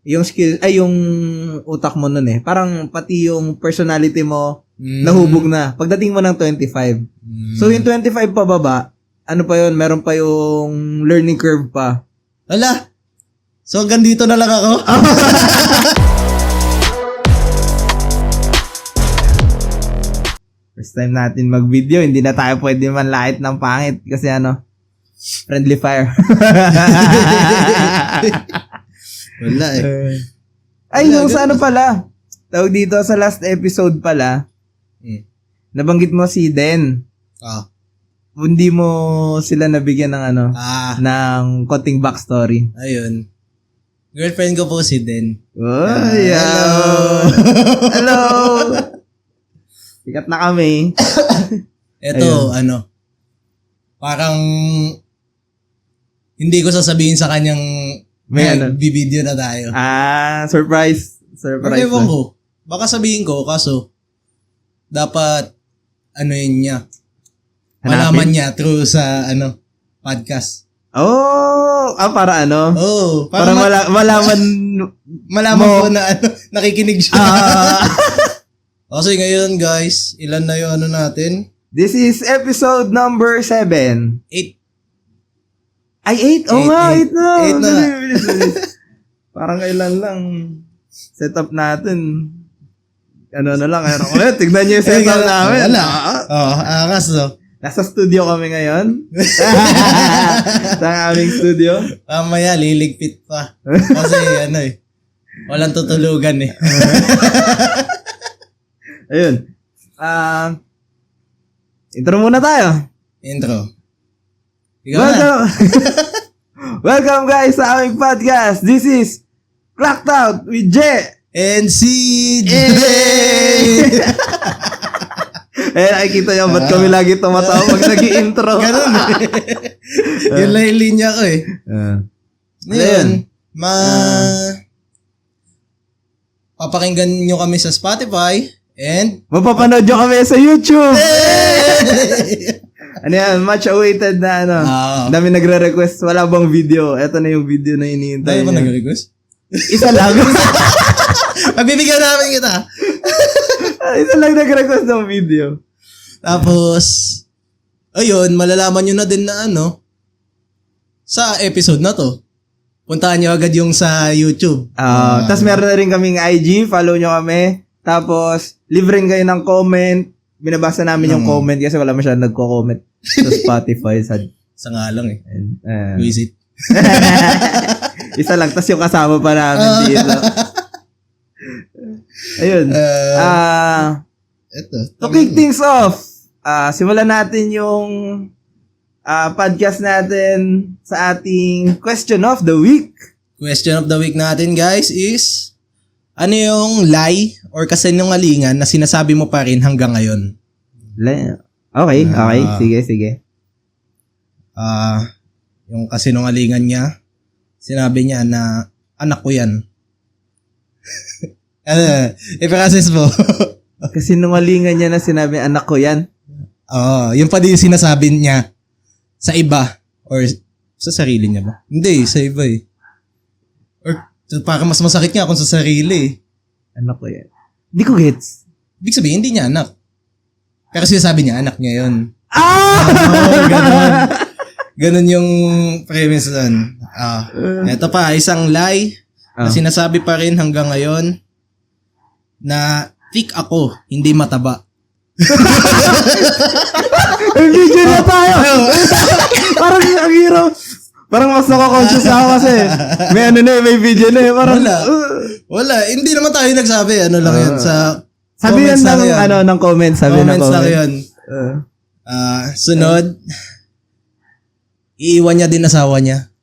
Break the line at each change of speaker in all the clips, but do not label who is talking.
yung skill, ay yung utak mo nun eh. Parang pati yung personality mo, nahubog na. Pagdating mo ng 25. So yung 25 pababa, ano pa yun, meron pa yung learning curve pa.
Ala! So hanggang dito na lang ako?
First time natin mag-video, hindi na tayo pwede manlait ng pangit kasi friendly fire.
Wala eh.
Ay, yung sa pala, tawag dito sa last episode pala, nabanggit mo si Den. Hindi mo sila nabigyan ng ng konting backstory.
Ayun. Girlfriend ko po si Den.
Oh, yeah. Hello. Sikat na kami.
Ito, parang hindi ko sasabihin sa kanyang bibideo na tayo.
Surprise. Surprise.
Ewan ko. Baka sabihin ko, kaso dapat yun niya. Malaman niya through sa podcast.
Oh, para
Oh,
para malaman
ko na nakikinig siya. Kasi ngayon guys, ilan na yung natin?
This is episode number 7.
8.
Ay, 8? Oo nga, 8 na.
8 na.
Bilis. Parang kailan lang setup natin. Na lang. Tignan niyo yung setup namin.
Wala. Kaso.
Nasa studio kami ngayon. Sa aming studio.
Mamaya, liligpit pa. Kasi walang tutulugan eh.
Ayun. Intro muna tayo.
Intro.
Welcome guys sa aming podcast. This is Clocked Out with J
and CJ.
Nakikita niyo ba't kami lagi tumatawa pag nag-i-intro.
Ganun eh. Yun lang yung linya ko eh. Ngayon, papakinggan nyo kami sa Spotify and
mapapanood nyo kami sa YouTube. Much awaited na dami nagre-request. Wala bang video? Ito na yung video na iniintay.
Dami ba nag-request?
Isa lang.
Magbibigyan namin kita.
Isa lang nag-request ng video.
Tapos, ayun, malalaman nyo na din na sa episode na to. Puntahan nyo agad yung sa YouTube.
Tapos meron na rin kaming IG. Follow nyo kami. Tapos, libre kayo ng comment. Binabasa namin yung comment kasi wala masyadong nagko-comment sa Spotify.
Sa nga lang eh. Visit.
Isa lang. Tapos yung kasama pa namin dito. Ayun. To kick things off, simulan natin yung podcast natin sa ating question of the week.
Question of the week natin, guys, is ano yung lie or kasinungalingan na sinasabi mo pa rin hanggang ngayon?
Okay. Sige.
Yung kasinungalingan niya, sinabi niya na anak ko yan. I-process mo.
Kasinungalingan niya na sinabi anak ko yan?
Yung pa din sinasabi niya sa iba or sa sarili niya ba? Hindi, sa iba eh. Or para mas masakit nga kung sa sarili eh.
Anak ko yan. Hindi ko gets.
Ibig sabihin, hindi niya anak. Pero sinasabi niya, anak niya yun. Ganun yung premise nun. Ito pa, isang lie na sinasabi pa rin hanggang ngayon na thick ako, hindi mataba.
May video na tayo. Parang ang hirap. Parang mas naka-conscious ako kasi. May video na eh. Parang,
Wala. Hindi naman tayo nagsabi. Ano lang yun sa
sabi yan ng comments. Sabi
comments lang yun. Sunod, iiwan niya din asawa niya.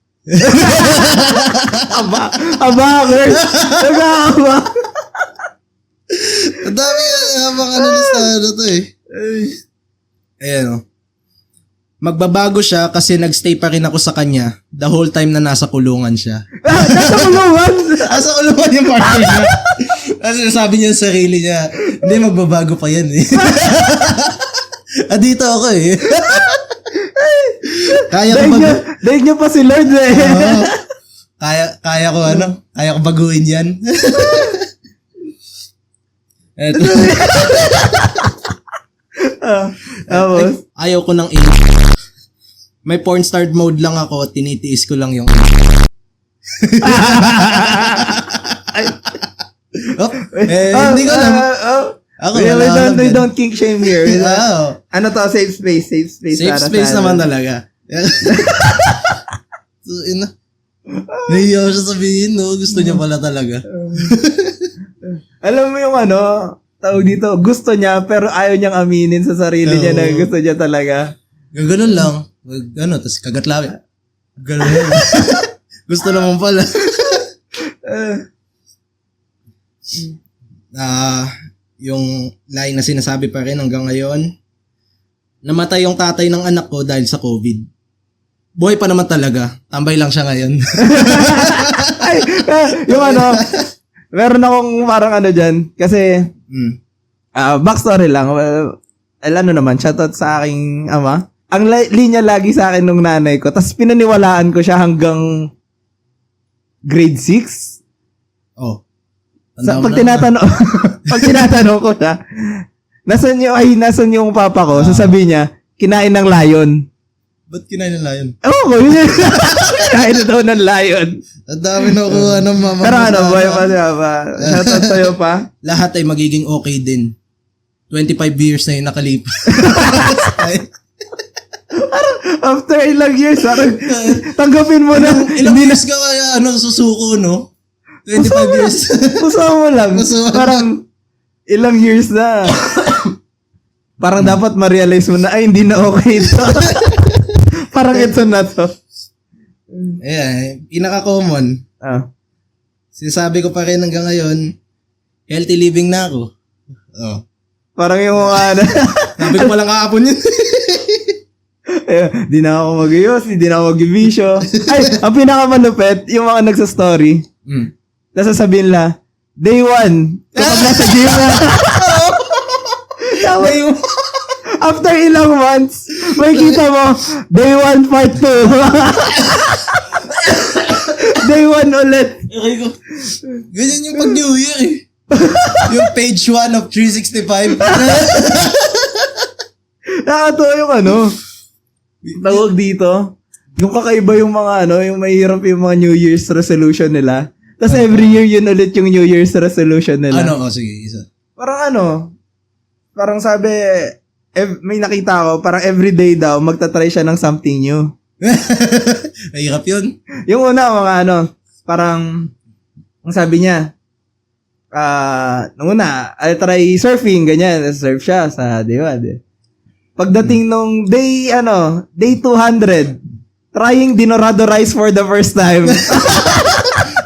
Girl. Nag-aaba.
Ang dami habang listado to eh. Ayan magbabago siya kasi nagstay pa rin ako sa kanya the whole time na nasa kulungan siya.
Nasa kulungan?
Nasa kulungan yung partner niya. Kasi sabi niya sa sarili niya, hindi magbabago pa yan eh. Dito ako eh. Kaya ko
Daig niyo pa si Lord eh.
Kaya ko baguhin yan. Eto.
Tapos?
Ayaw ko ng may porn star mode lang ako, tinitiis ko lang yung hindi ko lang. Ako,
we don't kink shame here. Ano to? Safe space.
Safe space naman talaga. So, nahiya ko siya sabihin, no? Gusto niya pala talaga.
Alam mo yung tawag dito, gusto niya pero ayaw niyang aminin sa sarili niya na gusto niya talaga.
Gaganon lang. Tapos kagatlawi. Ganon lang. Gusto naman pala. Yung line na sinasabi pa rin hanggang ngayon, namatay yung tatay ng anak ko dahil sa COVID. Buhay pa naman talaga. Tambay lang siya ngayon.
Ay, yung meron akong parang dyan. Kasi, backstory lang. Well, naman, shoutout sa aking ama. Ang linya lagi sa akin nung nanay ko. Tapos pinaniwalaan ko siya hanggang grade 6.
Oh.
Pag tinatanong ko siya, nasan yung papa ko? Sasabihin niya, kinain ng lion.
Ba't kinain ng lion?
Oo ko, yun. Kinain na daw ng lion.
Ang dami na kuha ng mama.
Pero boy pa siya pa? Shoutout sa'yo pa?
Lahat ay magiging okay din. 25 years na yung nakalipas.
Parang after ilang years, parang tanggapin mo na.
Ilang years ka kaya susuko, no? 25 years.
Puso mo lang. Parang ilang years na. Parang dapat ma-realize mo na, ay, hindi na okay ito. Parang ito na to.
Pinaka-common. Sinasabi ko pa rin hanggang ngayon, healthy living na ako.
Parang yung
sabi ko palang kahapon yun.
Di na ako mag-ios, di na ako mag-ibisyo. Ay, ang pinakamalupit, yung mga nagsa-story. Nasasabihin la, day 1, kapag nasa gym na. After ilang months, may kita mo, day 1, part 2. Day 1 ulit.
Okay ko. Ganyan yung pag-New Year eh. Yung page 1 of 365.
Nakatuwa yung tawag dito. Yung kakaiba yung mga yung mahirap yung mga New Year's resolution nila. Tapos every year yun ulit yung New Year's resolution nila.
Sige, isa.
Parang parang sabi, may nakita ko, parang everyday daw, magta-try siya ng something new.
Mahirap yun.
Yung una, mga parang, ang sabi niya, nung una, I'll try surfing, ganyan, surf siya sa, di ba? Pagdating nung day 200, trying dinorado rice for the first time.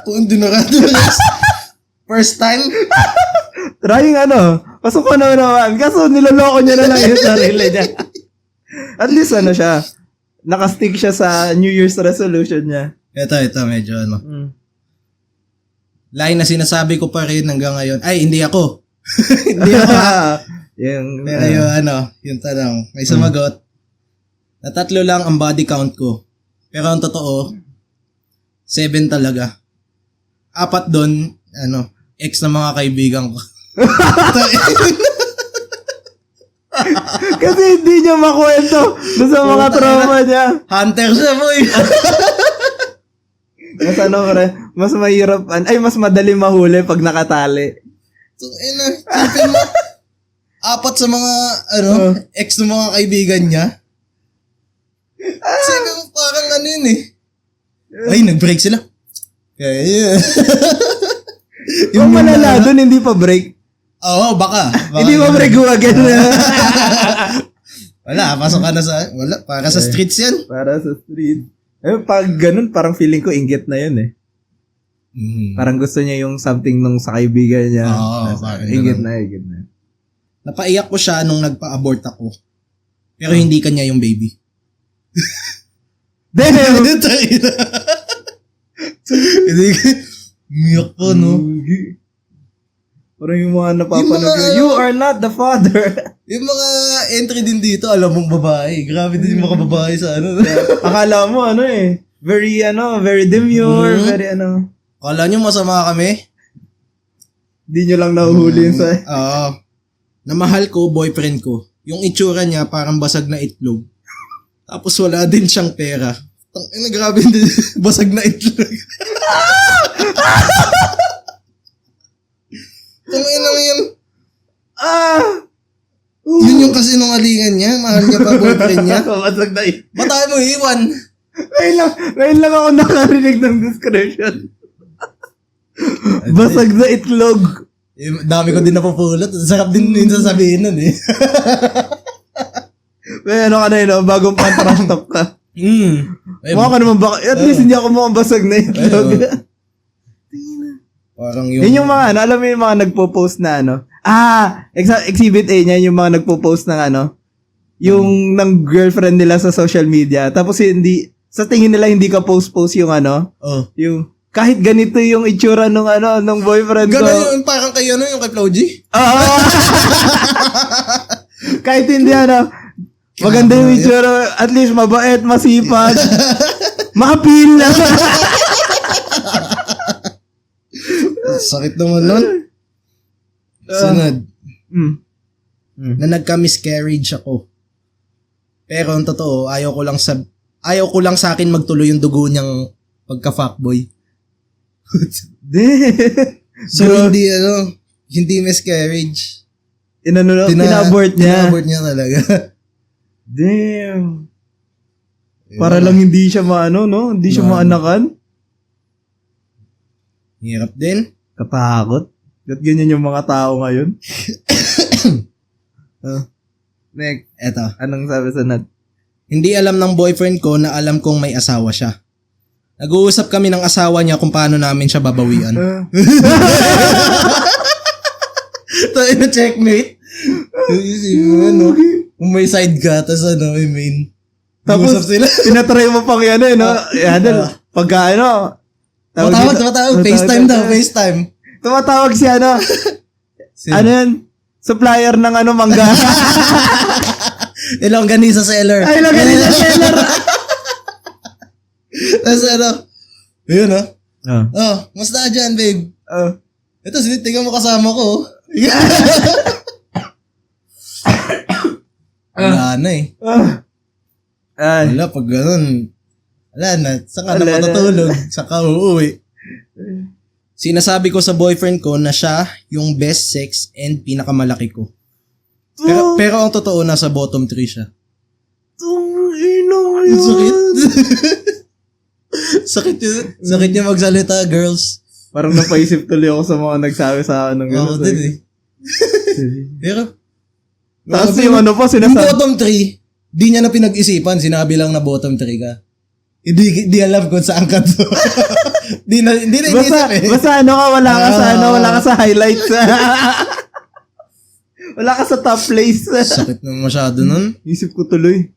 Kung dinorado rice? First time?
Trying pasok ko naman. Kaso niloloko niya na lang yung sarili niya. At least siya, nakastick siya sa New Year's resolution niya.
Ito, medyo line na sinasabi ko pa rin hanggang ngayon. Ay, hindi ako. Hindi ako. Pero yung tanong, may sumagot, na 3 lang ang body count ko. Pero ang totoo, 7 talaga. 4 doon, ex na mga kaibigan ko.
Kasi hindi niya makwento doon sa mga trauma niya.
Hunter siya, boy.
Mas mahirap, mas madali mahuli pag nakatali.
So, tipin mo, 4 sa mga, ex ng mga kaibigan niya. Kasi parang yun eh. Ay, nag-break sila. Kaya,
yung malala doon, hindi pa break.
Oo, baka
Hindi pa break again.
Wala, pasok ka na para sa streets yan.
Para sa street. Pag ganun, parang feeling ko inggit na yun eh. Parang gusto niya yung something nung sa kaibigan niya.
Parang
inggit na.
Napaiyak ko siya nung nagpa-abort ako. Pero hindi kanya yung baby.
Damn!
Hindi umiyak ko, no?
Parang yung mga napapanood you are not the father.
Yung mga entry din dito, alam mong babae. Grabe din yung mga babae sa
Akala mo very demure, very
Kala nyo masama kami?
Di nyo lang nahuhuli sa...
Oo. Namahal ko, boyfriend ko. Yung itsura niya parang basag na itlog. Tapos wala din siyang pera. Grabe din. Basag na itlog. Tangina mo yun. Yun yung kasinungalingan niya. Mahal niya pa boyfriend niya.
Basag na itlog.
Ba't tayo mo iwan?
Ngayon lang ako nakarinig ng description. Basag na itlog.
Dami ko din napupulot. Sarap din yung sasabihin nun eh.
May ka na yun, bagong pantrastop ka. Mukha ka naman baka, at least hindi ako mukhang basag na itlog.
Parang yung...
Yun yung mga alam mo yung mga nagpo-post na exhibit A niya, yung mga nagpo-post ng yung ng girlfriend nila sa social media. Tapos sa tingin nila hindi ka post yung yung kahit ganito yung itsura nung boyfriend ko.
Ganun yung parang kayo yung kay Flo G?
Oo. Kahit hindi maganda yung itsura, at least mabait, masipag, makapil na.
Sakit naman nun. Sunod. Na nagka-miscarriage ako. Pero ang totoo, ayaw ko lang sa akin magtuloy yung dugo niyang pagka-fuckboy. So, hindi miscarriage.
Ina-abort niya.
Ina-abort niya talaga.
Damn. Para lang hindi siya hindi siya maanakan.
Hirap din.
Katakot. At ganyan yung mga tao ngayon. Next.
Eto.
Anong sabi sa nat?
Hindi alam ng boyfriend ko na alam kong may asawa siya. Nag-uusap kami ng asawa niya kung paano namin siya babawian. Tayo na checkmate. Kung may side ka, tapos may main.
Tapos,
sila.
tinatry mo pang pagka
Tumatawag. FaceTime daw, FaceTime.
Tumatawag siya, yan? Supplier ng mangga.
Longganisa seller.
Ay, longganisa seller.
Tapos yun musta dyan, babe? Ito, tingnan mo kasama ko. Wala na eh. Wala, pag ganun. Wala na. Saan ka na matutulog? Saan ka uuwi? Sinasabi ko sa boyfriend ko na siya yung best sex and pinakamalaki ko. Pero ang totoo, nasa bottom 3 siya. Sakit. Sakit niya magsalita, girls.
Parang napaisip tuloy ako sa mga nagsabi sa akin ng gano'n.
Ako din eh. Pero,
tapos yung sinasabi.
Yung bottom 3, di niya na pinag-isipan. Sinabi lang na bottom 3 ka. Hindi alam kung saan ka to. Di na inisip eh.
Basta wala ka sa highlights. Wala ka sa top place.
Sakit na masyado nun.
Isip ko tuloy.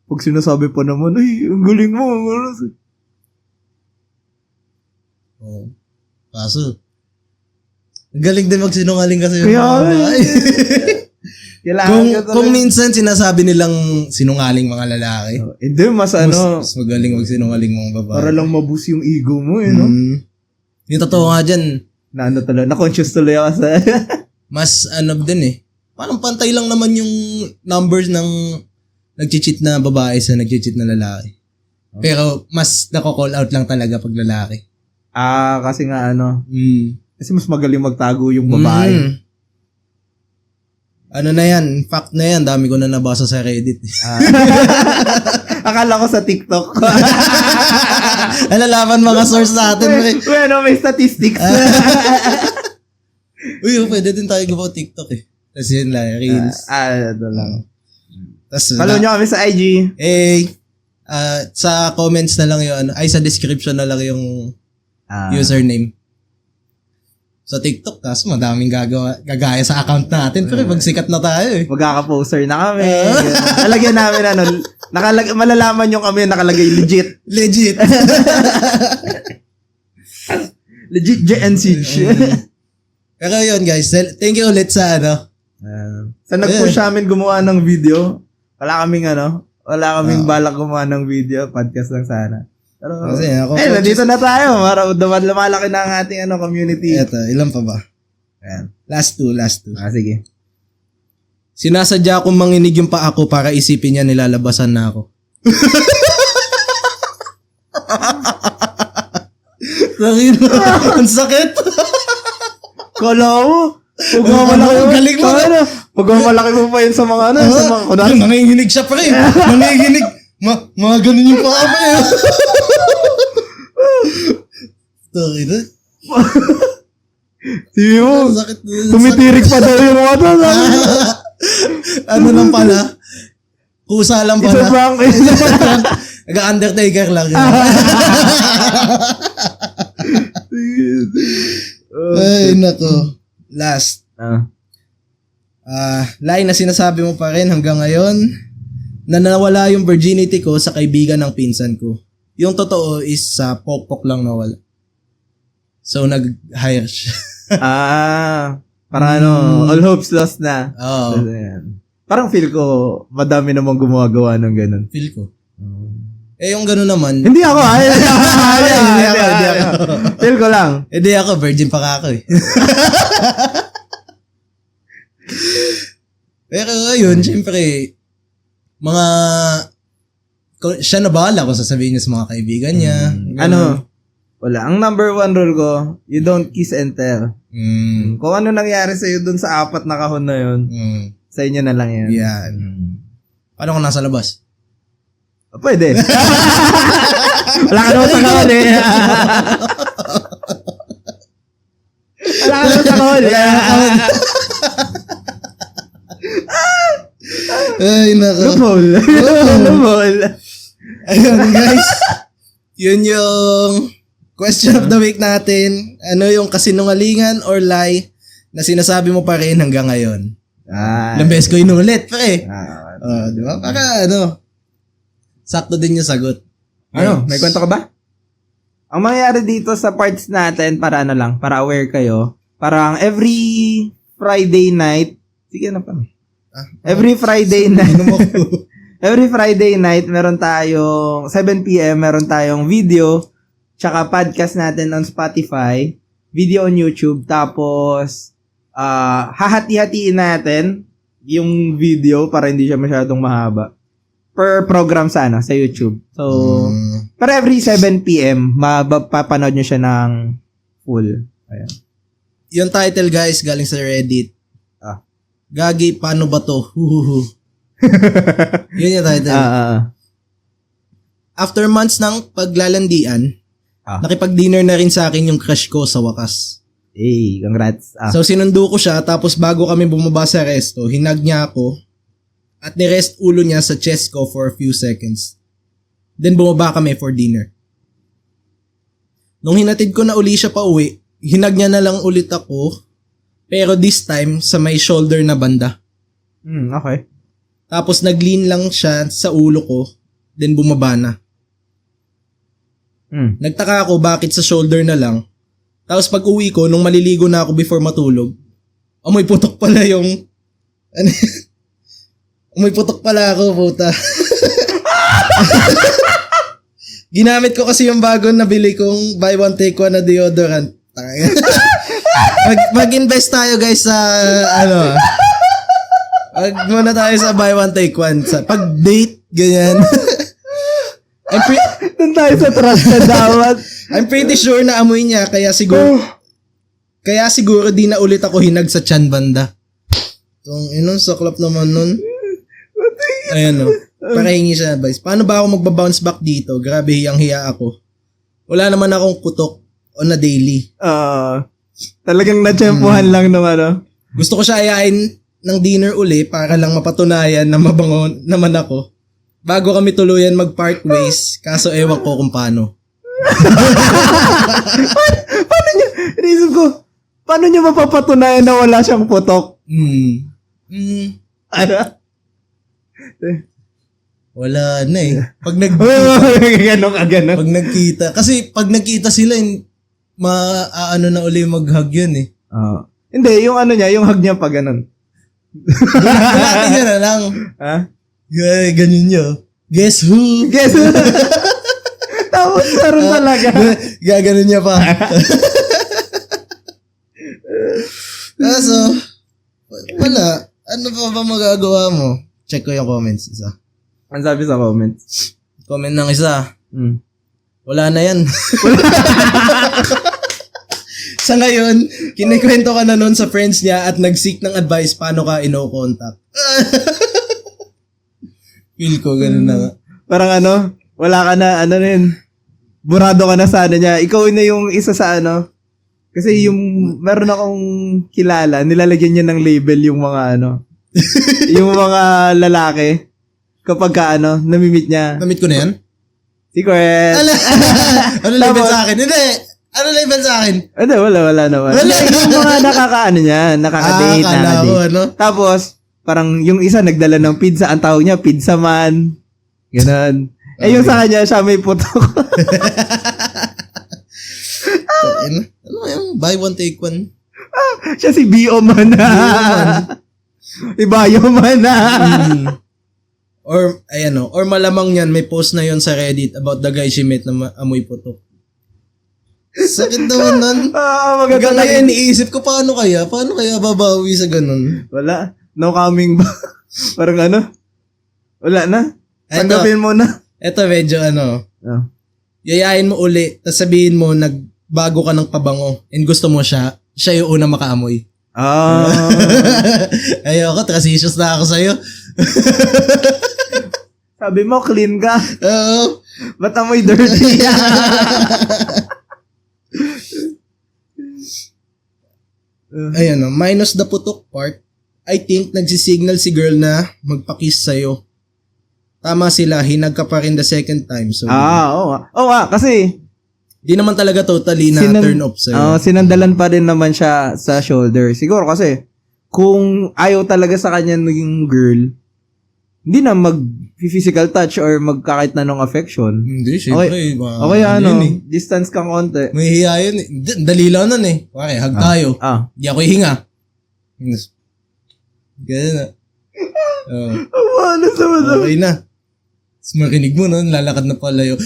Pag sinasabi pa naman, ay, ang galing mo.
Kaso, ang galing din magsinungaling kasi. Kung minsan sinasabi nilang sinungaling mga lalaki.
Hindi, mas
magaling magsinungaling mga babae.
Para lang maboost yung ego mo
Yung totoo nga dyan.
Na-conscious tuloy ako sa...
Mas din eh. Parang pantay lang naman yung numbers ng nag-cheat na babae sa nag-cheat na lalaki. Pero mas nako-call out lang talaga pag lalaki.
Kasi nga kasi mas magaling magtago yung babae.
Na yan, fact na yan, dami ko na nabasa sa Reddit.
Akala ko sa TikTok.
Nalalaman mga source natin.
May statistics.
Pwede din tayo gawa TikTok eh. Tapos yun lang, Reels.
Ito lang.
Follow
nyo kami sa IG.
Sa comments na lang yun, sa description na lang yung username. Sa TikTok, tapos madaming gagaya sa account natin. Pero magsikat na tayo eh.
Magkaka-poster na kami. Nalagyan namin malalaman nyo kami nakalagay legit.
Legit
JNC.
Pero yun guys, thank you ulit sa
sa nag-push namin gumawa ng video. Wala kaming balak gumawa ng video. Podcast lang sana. Pero,
kasi ako,
nandito na tayo. Lumalaki na ang ating community.
Eto, ilan pa ba?
Ayan.
Last two.
Sige.
Sinasadya kong manginig yung pa ako para isipin niya nilalabasan na ako. Ang sakit.
Kala mo. Pagmamalaki mo pa yun sa mga kunwari.
Nanginginig siya pa rin. Nanginginig. Mga ganun yung paa pa eh. Sorry na.
Sige mo. Tumitirik pa daw yung mga to.
Ano lang pala? Kusa lang pala.
Isa prank.
Nag-Undertaker lang. Ay, nako. Last. Line na sinasabi mo pa rin hanggang ngayon na nawala yung virginity ko sa kaibigan ng pinsan ko. Yung totoo is sa pokpok lang nawala. So, nag-hire siya.
Parang all hopes lost na.
Oo.
Parang feel ko, madami namang gumagawa ng ganun.
Feel ko. Yung ganun naman.
Hindi ako. Hindi ako. Feel ko lang.
Hindi ako. Virgin pa ako eh. Pero yun, syempre, siya na bahala kung sasabihin niya sa mga kaibigan niya.
Wala. Ang number 1 rule ko, you don't kiss and tell. Kung ano nangyari sa'yo dun sa 4 na kahon na yun, sa inyo na lang yan.
Yan. Paano kung nasa labas?
Pwede. Wala ka naman sa kahon eh. Wala ka naman sa kahon eh.
Ay, nako.
Loophole.
Ayun, guys. Yun yung question of the week natin. Ano yung kasinungalingan or lie na sinasabi mo pa rin hanggang ngayon? Ilang beses ko inulit, pre. Di ba? Para sakto din yung sagot.
May kwento ka ba? Ang mangyayari dito sa parts natin, para aware kayo, parang every Friday night, every Friday night, meron tayong 7 p.m. meron tayong video, tsaka podcast natin on Spotify, video on YouTube, tapos hahati-hatiin natin yung video para hindi siya masyadong mahaba. Per program sana sa YouTube. So, per every 7 p.m., mapapanood nyo siya ng full. Ayan.
Yung title, guys, galing sa Reddit. Gagi, paano ba to? Yun yung title. After months ng paglalandian, nakipag-dinner na rin sa akin yung crush ko sa wakas.
Hey, congrats.
So, sinundo ko siya, tapos bago kami bumaba sa resto, hinag niya ako, at nirest ulo niya sa chest ko for a few seconds. Then bumaba kami for dinner. Nung hinatid ko na uli siya pa uwi, hinag niya na lang ulit ako, pero this time sa may shoulder na banda.
Okay.
Tapos nag-lean lang siya sa ulo ko, then bumaba na. Nagtaka ako bakit sa shoulder na lang. Tapos pag uwi ko, nung maliligo na ako before matulog, amoy putok pala yung... Amoy putok pala ako, puta. Ginamit ko kasi yung bago nabili kong buy one take one na deodorant. Mag-invest tayo guys sa Mag muna tayo sa buy one take one. Sa pag-date, ganyan.
Doon tayo sa trust na dapat.
I'm pretty sure na amoy niya kaya siguro di na ulit ako hinag sa tiyan banda. Tong saklap naman nun. Ayan o. Parahingi siya advice. Paano ba ako magbabounce back dito? Grabe, hiyang-hiya ako. Wala naman akong putok on a daily.
Talagang natsyempohan lang nung
Gusto ko siya ayain ng dinner uli para lang mapatunayan na mabango naman ako. Bago kami tuluyan mag-part ways, kaso ewan ko kung paano.
Inisip ko, paano niya mapapatunayan na wala siyang putok? Ano?
Wala na eh. Pag
Ganon.
Pag nagkita. Kasi pag nagkita sila, ano na uli mag-hug yun eh.
Hindi, yung niya, yung hug niya pa ganon.
Natin niya na lang.
Ha?
Ganyan niya. Guess who?
Guess who? Tapos meron talaga.
Gaganon niya pa. So, wala. Ano pa ba magagawa mo? Check ko yung comments isa.
Ang sabi sa comments?
Comment ng isa. Wala na yan. Sa ngayon, kinikwento ka na nun sa friends niya at nag-seek ng advice paano ka ino-contact. Feel ko, ganun na nga.
Parang wala ka na, rin. Burado ka na sa niya. Ikaw na yung isa sa Kasi meron akong kilala, nilalagyan niya ng label yung mga yung mga lalaki. Kapag ka namimit niya.
Namit ko na yan?
Secret.
Ano label sa akin? Hindi. Ano label sa akin?
Hindi, wala naman.
Wala.
Yung mga nakaka-date, nakaka-date. Tapos, parang yung isa nagdala ng pizza, ang tawag niya, pizza man. Ganon. Okay. Yung sa kanya, siya may putok.
Ano yung buy one, take one?
Siya si B.O. man. Ibayo man.
Or malamang yan, may post na yon sa Reddit about the guy she met na amoy putok. Sakit naman nun. Maganda yan, iniisip ko, paano kaya babawi sa ganun?
Wala. No coming back. Parang wala na. Tanggapin mo na.
Ito medyo yayain mo uli, tapos sabihin mo, nagbago ka ng pabango, and gusto mo siya yung unang makaamoy. Ayoko, trust-issues na ako sa'yo.
Sabi mo, clean ka.
Oo.
Ba't amoy dirty?
Ayan minus the putok part, I think nagsisignal si girl na magpa-kiss sa'yo. Tama sila, hinag ka pa rin the second time. So,
oo kasi
di naman talaga totally na turn off sa'yo.
Sinandalan pa rin naman siya sa shoulder. Siguro kasi, kung ayaw talaga sa kanya yung girl, hindi na mag-physical touch or magkakait na ng affection.
Hindi, syempre.
Okay, distance kang konti.
May hiya yun. Dali lang nun eh. Okay, hug tayo. Di ako hihinga. Ganyan na. Okay na. Tapos marinig mo nun, lalakad na palayo.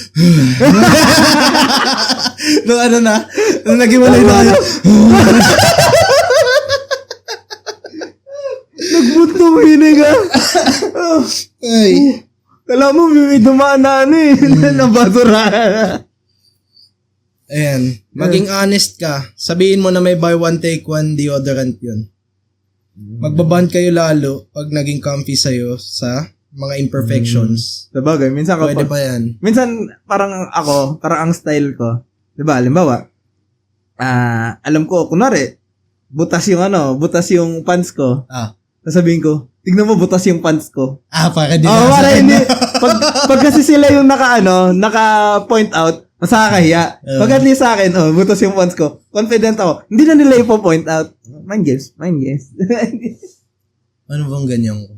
Nag-iwalay na kayo.
Nagbuntong hininga.
Ay.
Kala mo, may dumaan na nabasura.
Ayan. Maging honest ka. Sabihin mo na may buy one, take one deodorant yun. Magbaband kayo lalo pag naging comfy sa'yo sa mga imperfections.
Sabagay, minsan
pwede pa yan.
Minsan, parang ang style ko. Diba, halimbawa, alam ko, kunwari, butas yung pants ko. Sasabihin ko, tignan mo, butas yung pants ko.
Para di
para hindi. Pag kasi sila yung naka-point out, masakahiya. Pag at least sa akin, butas yung pants ko, confident ako. Hindi na nila ipo-point out. Mind games.
Ano bang ganyan ko?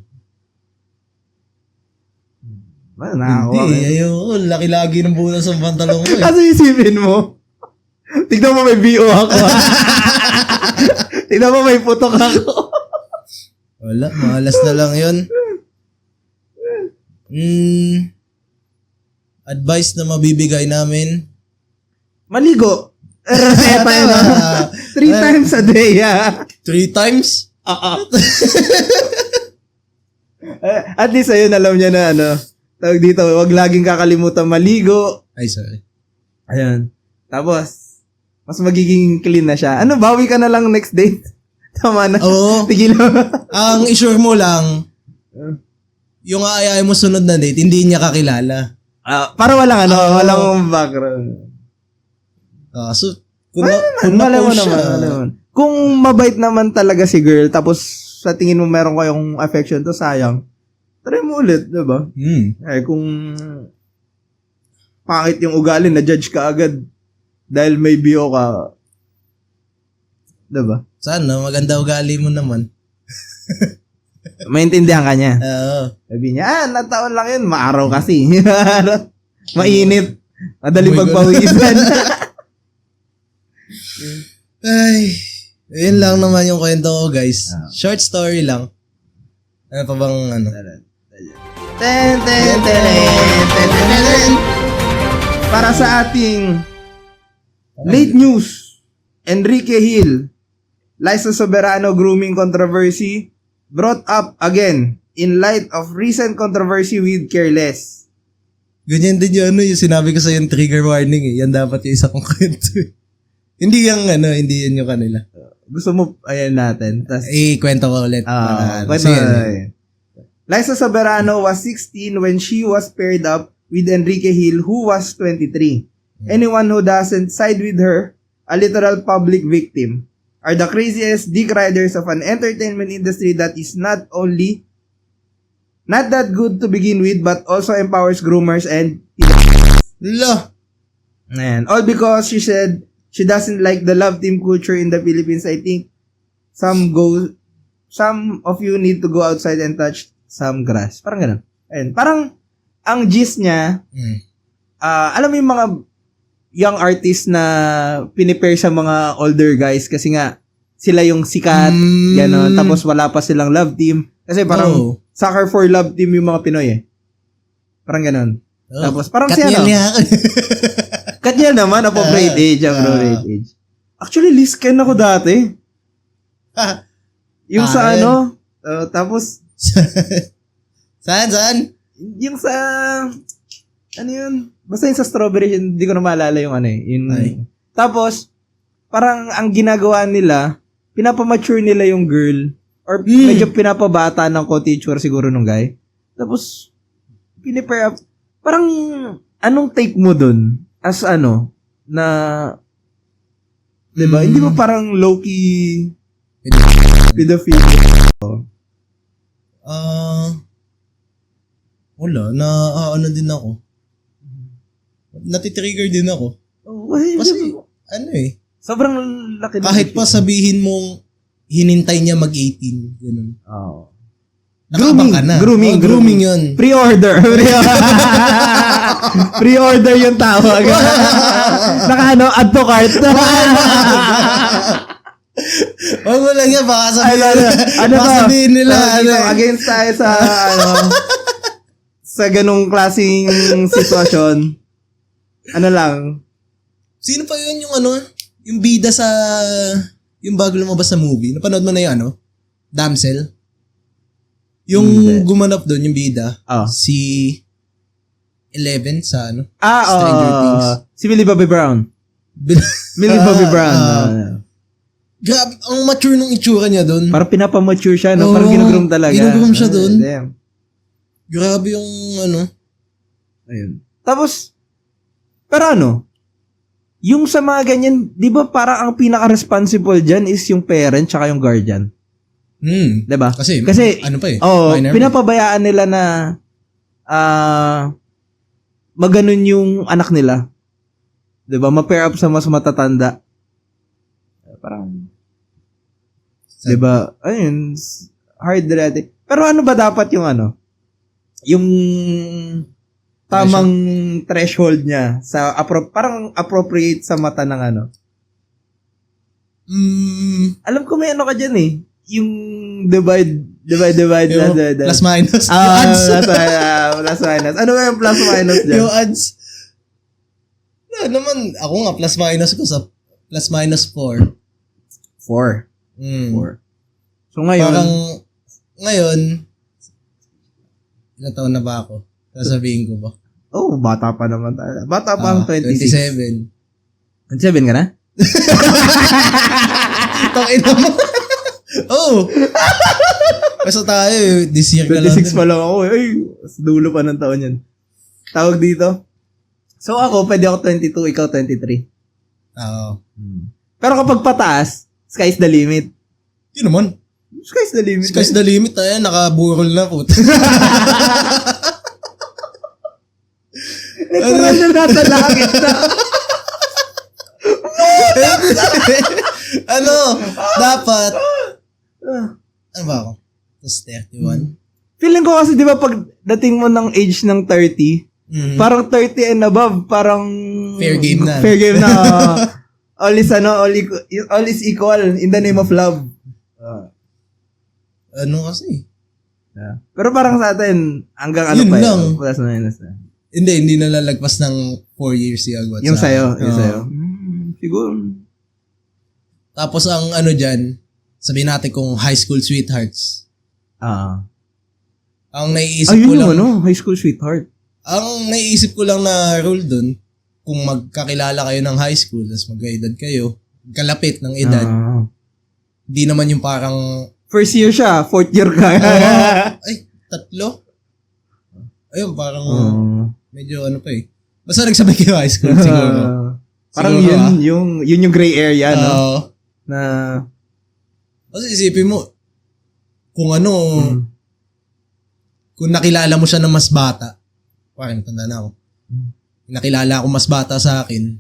Hindi,
ayun. Laki-lagi ng butas ng pantalong ko eh.
Kasi isipin mo, tignan mo may BO ako. Tignan mo may putok ako.
Wala, malas na lang yun. Advice na mabibigay namin.
Maligo. Reseta yun. 3 times a day,
3 times?
At least ayun, alam niya na tawag dito, wag laging kakalimutan maligo.
Ay, sorry.
Ayun. Tapos, mas magiging clean na siya. Bawi ka na lang next date. Tama na.
Oo.
Tigil mo.
Ang issue mo lang, yung aayain mo sunod na date, hindi niya kakilala.
Para walang background.
So,
kung naman. Kung mabait naman talaga si girl, tapos sa tingin mo meron kayong affection to, sayang. Try mo ulit, diba? Kung pangit yung ugali, na-judge ka agad dahil may bio ka. Diba?
Sana, maganda ugali mo naman.
Maintindihan ka niya.
Oo.
Sabi niya, nataon lang yun, maaraw kasi. Mainit. Madali pagpawisan.
Ay, yun lang naman yung kwento ko, guys. Short story lang. Ano pa bang
Ten, ten, ten, ten, ten, ten, ten. Para sa ating late news, Enrique Hill, Liza Soberano grooming controversy brought up again in light of recent controversy with Careless.
Ganyan din yung yung sinabi ko sa yung trigger warning eh. Yan dapat yung isa kong kwento eh. Hindi yan yung kanila.
Gusto mo, ayan natin.
Kwento ko ulit.
Kwento Liza Soberano was 16 when she was paired up with Enrique Hill, who was 23. Anyone who doesn't side with her, a literal public victim, are the craziest dick riders of an entertainment industry that is not that good to begin with, but also empowers groomers and and all because she said she doesn't like the love team culture in the Philippines. I think some of you need to go outside and touch some grass. Parang ganun. Ayun. Parang ang gist niya, alam mo yung mga young artists na pinipair sa mga older guys kasi nga sila yung sikat, gano'n. Tapos wala pa silang love team. Kasi parang sucker for love team yung mga Pinoy eh. Parang gano'n. Tapos parang siya Katniel naman, appropriate age. Actually, Lisken ako dati. Yung sa tapos
Saan?
Yung sa yun? Basta yung sa strawberry, hindi ko na maalala yung Tapos, parang ang ginagawa nila, pinapamature nila yung girl, or medyo pinapabata ng co-teacher siguro nung guy. Tapos, pinipair up. Parang, anong take mo dun? As na, diba? Hindi mo parang low-key pedophilia?
Wala, din ako. Natitrigger din ako. Kasi,
sobrang laki.
Kahit pa sabihin mong hinintay niya mag-18, ganun.
Oo.
Nakabang ka na. Grooming yun.
Pre-order. Pre-order yung tawag. Add to cart.
Huwag mo lang yan, baka sabihin nila.
Against tayo sa, sa ganung klaseng sitwasyon.
Sino pa yun yung bida sa, yung bago lumabas sa movie? Napanood mo na yung Damsel? Yung gumanap doon, yung bida. Si Eleven sa Stranger Things.
Si Millie Bobby Brown. Millie Bobby Brown.
Grabe, ang mature nung itsura niya doon.
Parang pinapamature siya, no? Parang ginugroom talaga.
Ginugroom siya doon.
Damn.
Grabe yung
Ayun. Tapos, pero yung sa mga ganyan, di ba parang ang pinaka-responsible dyan is yung parent tsaka yung guardian? Diba?
Kasi pa eh.
Pinapabayaan nila na maganon yung anak nila. Diba? Ma-pair up sa mas matatanda. Parang, diba? Ayun, hard reality. Pero ano ba dapat yung yung tamang threshold niya sa parang appropriate sa mata ng Alam ko may ka dyan eh. Yung divide.
Plus minus.
Plus minus. Ano ba yung plus minus dyan?
Yung ads. Naman, ako nga plus minus ko sa plus minus 4.
4. 4. So ngayon, ilang taon na ba ako? Sasabihin ko ba?
Bata pa naman tayo. Bata pa ang 26.
27 ka na?
Tangina mo. Basta tayo, this year ka lang.
26 pa lang ako. Ay, dulo pa ng taon yan. Tawag dito. So ako, pwede ako 22, ikaw 23.
Oo.
Pero kapag pataas, sky's the limit.
Yun naman.
Sky's the limit.
Sky's the limit, nakaburol na po.
Natural na nasa langit na.
Dapat, ano ba ako? Tapos 31?
Feeling ko kasi, di ba, pag dating mo ng age ng 30, parang 30 and above, parang
fair game na.
Fair game na. All is equal in the name of love.
Kasi?
Pero parang sa atin, hanggang ano
Yun
pa
lang.
Plus na minus na.
Hindi nalalagpas ng 4 years yung agwat
Yung sa'yo,
akin.
yung
Oo.
sa'yo. Siguro.
Tapos ang ano dyan, sabihin natin kung high school sweethearts. Ang naiisip ko
Ayun
lang,
yung ano, high school sweetheart.
ang naiisip ko lang na rule dun, kung magkakilala kayo ng high school, tapos magkaedad kayo, kalapit ng edad, di naman yung parang,
First year siya, fourth year ka.
ay, 3? Ayun, parang, medyo ano pa eh. Basta nagsabay kayo high school, siguro.
Parang
Siguro,
yun yung gray area, no?
Oo.
Na,
Kasi isipin mo, kung ano, kung nakilala mo siya ng mas bata, parang tanda na ako. Nakilala ako mas bata sa akin,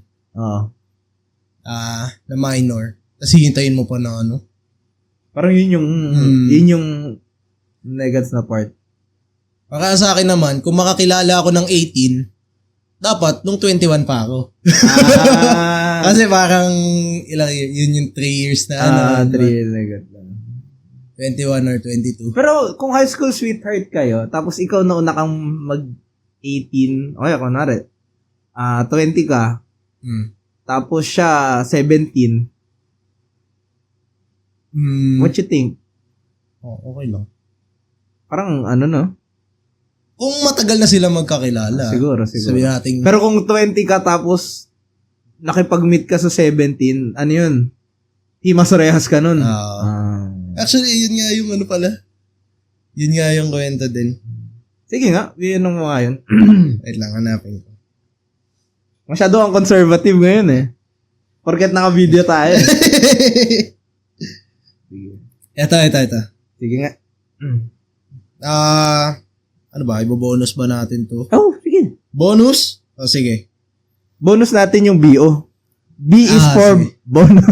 na minor, tapos hihintayin mo pa na ano.
parang yun yung negats na part.
Para sa akin naman, kung makakilala ako ng 18, dapat nung 21 pa ako. Kasi parang, yun yung 3 years na
3 years negat lang.
21 or 22.
Pero kung high school sweetheart kayo, tapos ikaw na una kang mag-18, okay, kunwari, 20 ka, tapos siya 17, what you think?
Okay lang.
Parang ano no?
Kung matagal na sila magkakilala.
Siguro.
Sabi natin,
Pero kung 20 ka tapos nakipag-meet ka sa 17, ano yun? Himas rehas ka nun.
actually, yun nga yung ano pala. Yun nga yung kwento din.
Sige nga, yun ang mga yun.
Wait lang, hanapin ko.
Masyado ang conservative ngayon eh. Porket naka-video tayo. Sige.
Ito.
Sige nga.
Ano ba? Ibo-bonus ba natin to?
Oh, sige.
Bonus? O sige.
Bonus natin yung BO. B is for
sige.
bonus.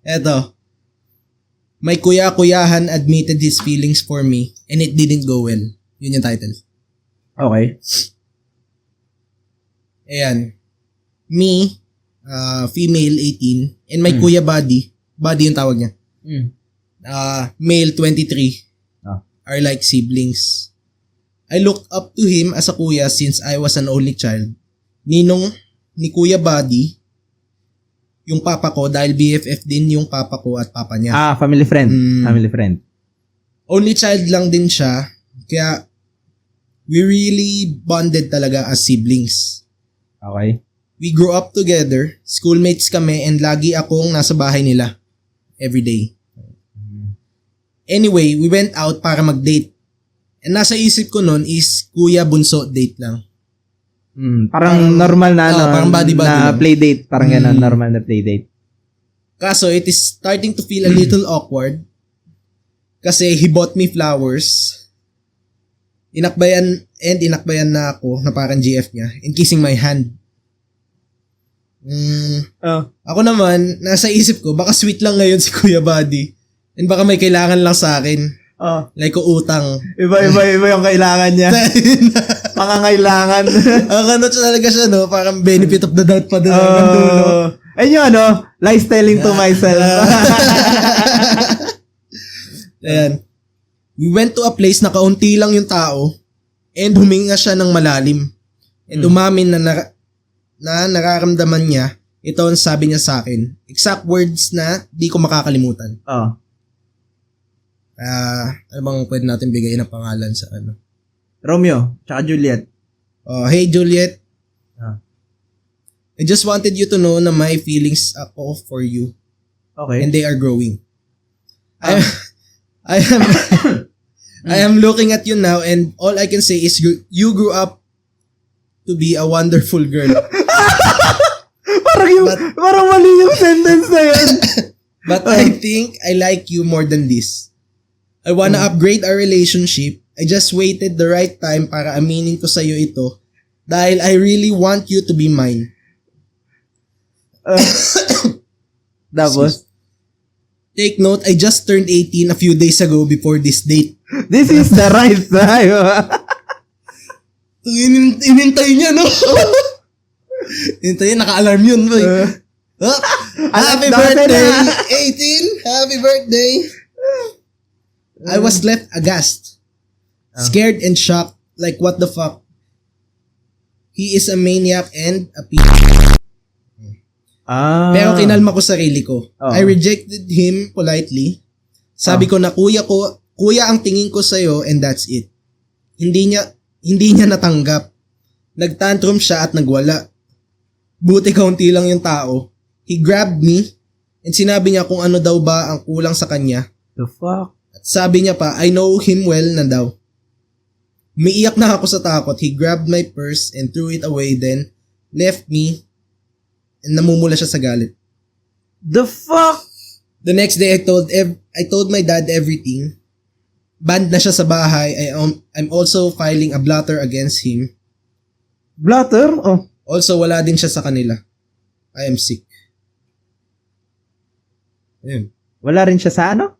Eto. My kuya-kuyahan admitted his feelings for me and it didn't go well. Yun yung title.
Okay.
Ayan. Me, female 18, and my kuya buddy yung tawag niya. Male 23, are like siblings. I looked up to him as a kuya since I was an only child. Ninong ni Kuya Buddy, yung papa ko, dahil BFF din yung papa ko at papa niya.
Family friend. Family friend.
Only child lang din siya, kaya we really bonded talaga as siblings.
Okay.
We grew up together, schoolmates kami, and lagi akong nasa bahay nila. Every day. Anyway, we went out para mag-date. And nasa isip ko nun is kuya bunso date lang.
Parang normal na
parang body-body
na
lang.
play date. Parang yan, normal na play date.
Kaso it is starting to feel a little awkward kasi he bought me flowers. Inakbayan na ako na parang GF niya and kissing my hand. Ako naman, nasa isip ko, baka sweet lang ngayon si Kuya Buddy. And baka may kailangan lang sa akin. Like utang.
Iba yung kailangan niya. Pangangailangan.
Ano talaga siya, no? Parang benefit of the doubt pa din ang dulo.
Ayun yung lies telling to myself.
Ayan. We went to a place na kaunti lang yung tao and huminga siya ng malalim. And umamin na nararamdaman niya, ito ang sabi niya sa akin. Exact words na di ko makakalimutan. Ano bang pwede natin bigay na pangalan sa ano?
Romeo, tsaka Juliet.
Hey Juliet. I just wanted you to know na my feelings ako for you.
Okay.
And they are growing. I am looking at you now and all I can say is you grew up to be a wonderful girl.
Parang mali yung sentence na yun.
But I think I like you more than this. I wanna upgrade our relationship. I just waited the right time para aminin ko sa'yo ito dahil I really want you to be mine.
Tapos?
Take note, I just turned 18 a few days ago before this date.
This is the right time.
Inintay niya, no? Inintay niya, naka-alarm yun, boy. Happy birthday, 18! Happy birthday! I was left aghast. Scared and shocked, like what the fuck? He is a maniac and a Pero kinalma ko sarili ko. I rejected him politely. Sabi ko na kuya ang tingin ko sa'yo and that's it. Hindi niya natanggap. Nagtantrum siya at nagwala. Buti kaunti lang yung tao. He grabbed me and sinabi niya kung ano daw ba ang kulang sa kanya.
The fuck?
At sabi niya pa, I know him well na daw. Umiiyak na ako sa takot. He grabbed my purse and threw it away, then left me and namumula siya sa galit.
The fuck?
The next day, I told my dad everything. Banned na siya sa bahay. I'm also filing a blotter against him.
Blotter? Oh.
Also, wala din siya sa kanila. I am sick. Ayun.
Wala rin siya sa ano?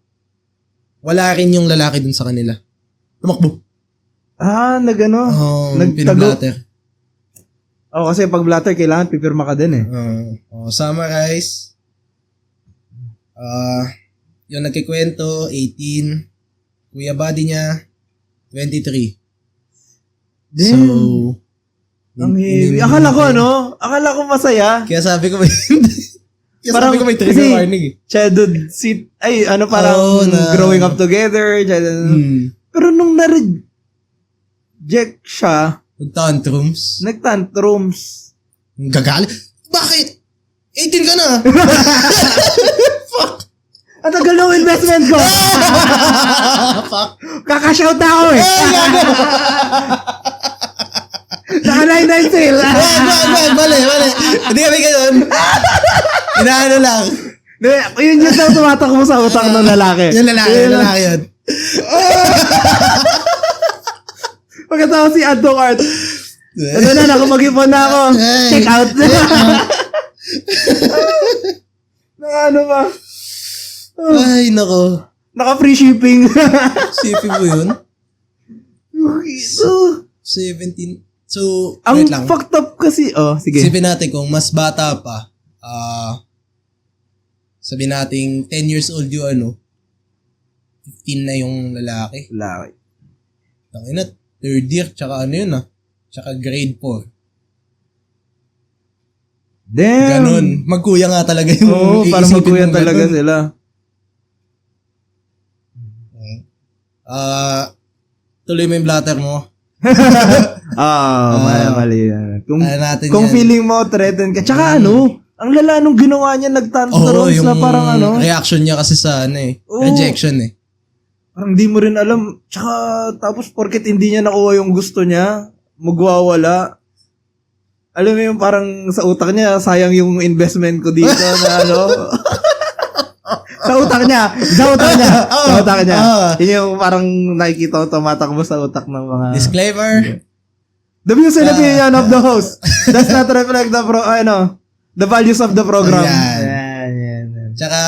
Wala rin yung lalaki dun sa kanila. Tumakbo.
Nagano?
Pinablatter.
Kasi pag blatter, kailangan pipirma ka din eh.
Summarize. Yung nagkikwento, 18. Kuya Buddy niya, 23.
Damn.
So,
ang heavy. Akala ko masaya.
Kaya sabi ko may trigger warning eh.
Childhood growing up together. Pero nung na-reject siya, Nagtantrums.
Gagali? Bakit? 18 ka na.
Fuck. Ang tagal ng investment ko.
Fuck.
Kakashout na ako eh. Naka 99 sale.
Mali. Hindi kami ganun. Inaano lang.
Yun yung tumatakbo sa utak ng lalaki.
Yung lalaki yun.
Pagkatapos si Adong Art. Ako mag-ipon na ako. Check out. Ano ba?
Ay, nako.
Naka-free shipping.
Shipping mo yun?
So,
17. So,
ang
wait lang.
fucked up kasi, sige.
Isipin natin kung mas bata pa, sabi natin 10 years old yung 15 na yung lalaki. Tangina, third year, tsaka tsaka grade 4.
Damn!
Ganon. Magkuya nga talaga yung
parang magkuya talaga sila.
Tuloy mo yung blatter mo.
Mali yan. Kung feeling mo, threaten ka. Tsaka ang lala nung ginawa niya, nagtantrums na parang
reaction niya kasi sa rejection eh.
Parang di mo rin alam. Tsaka, tapos porket hindi niya nakuha yung gusto niya, magwawala. Alam mo yung parang sa utak niya, sayang yung investment ko dito na Sa utak niya. Yun yung parang nakikita ko tumatakbo sa utak ng mga...
Disclaimer.
The views and opinion of the host does not reflect the values of the program.
Yan. Tsaka,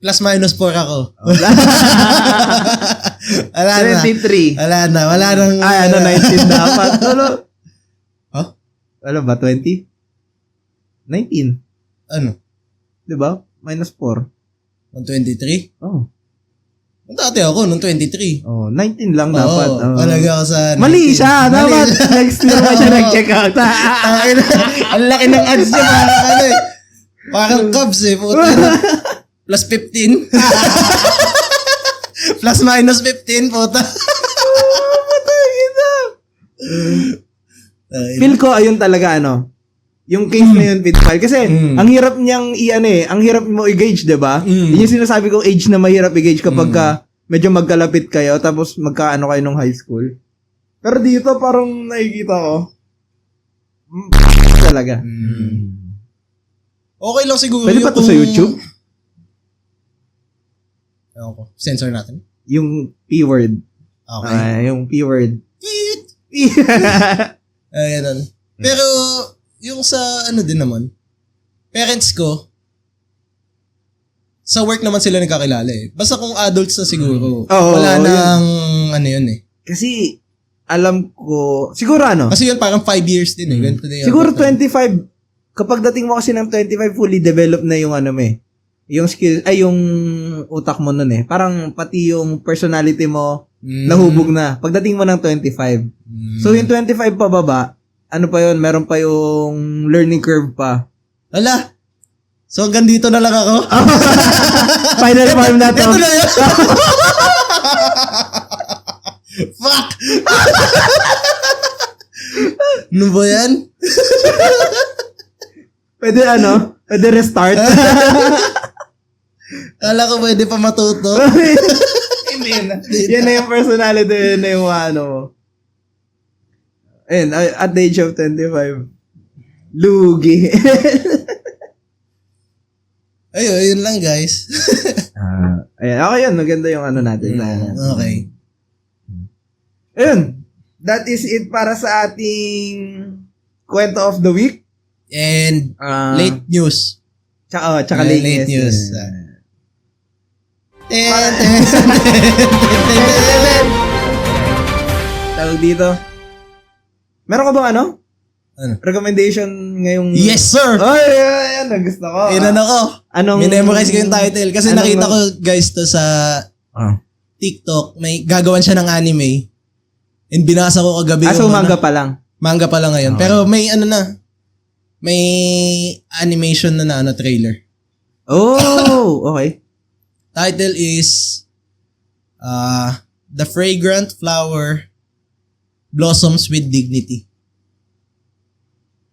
plus minus 4 ako. Wala
23.
Na. Wala nang...
19 dapat. Ano ba, 20? 19.
Ano?
Diba? Minus 4.
123?
Oh.
Dati ako, nung 23.
19 lang dapat.
Talaga ako sa...
Mali siya, dapat. Next year pa siya nag-check out.
Ang laki ng ads niya, parang Cubs eh, puta. Plus 15. Plus minus 15, puta.
Patay kita. Feel ko, ayun talaga, yung case na yun, Pitfile. Kasi, ang hirap niyang ang hirap mo i-gauge, diba? Yun yung sinasabi kong age na mahirap i-gauge kapag medyo magkalapit kayo, tapos magkaano kayo nung high school. Pero dito, parang nakikita ko, talaga.
Okay lang siguro.
Pwede ba ito sa YouTube?
Ewan ko. Censor natin.
Yung P-word.
Okay.
Yung P-word.
Ayan. Pero, yung sa din naman, parents ko, sa work naman sila nagkakilala eh. Basta kung adults na siguro, wala nang yun eh.
Kasi, alam ko, siguro
Kasi yun parang 5 years din eh. Ganito din
siguro 25, kapag dating mo kasi ng 25, fully developed na yung yung skill, yung utak mo nun eh. Parang pati yung personality mo, Nahubog na. Pagdating mo ng 25. So, yung 25 pababa, ano pa yun? Meron pa yung learning curve pa.
Ala! So, hanggang dito na lang ako?
Final form na to.
Ito na yun! Fuck! Ano ba yan?
Pwede Pwede restart.
Kala ko pwede pa matuto.
Hindi na. Yan na yung personality. Yan na yung mo. Ayun, at the age of 25. Lugi.
Ayun lang guys.
Ayan, okay yun. Maganda yung natin.
Okay.
Ayun. That is it para sa ating kwento of the week.
And late news.
Tsaka late news. Tawag dito. Meron ka bang
Ano?
recommendation ngayong...
Yes, sir!
Ay, yan. Gusto ko.
Inan ako. Minemorize ko yung title. Kasi nakita ko, guys, to sa TikTok. May gagawan siya ng anime. And binasa ko kagabi.
So manga pa lang.
Manga pa lang ngayon. Pero may may animation na trailer.
Oh, okay.
Title is The Fragrant Flower Blossoms with Dignity.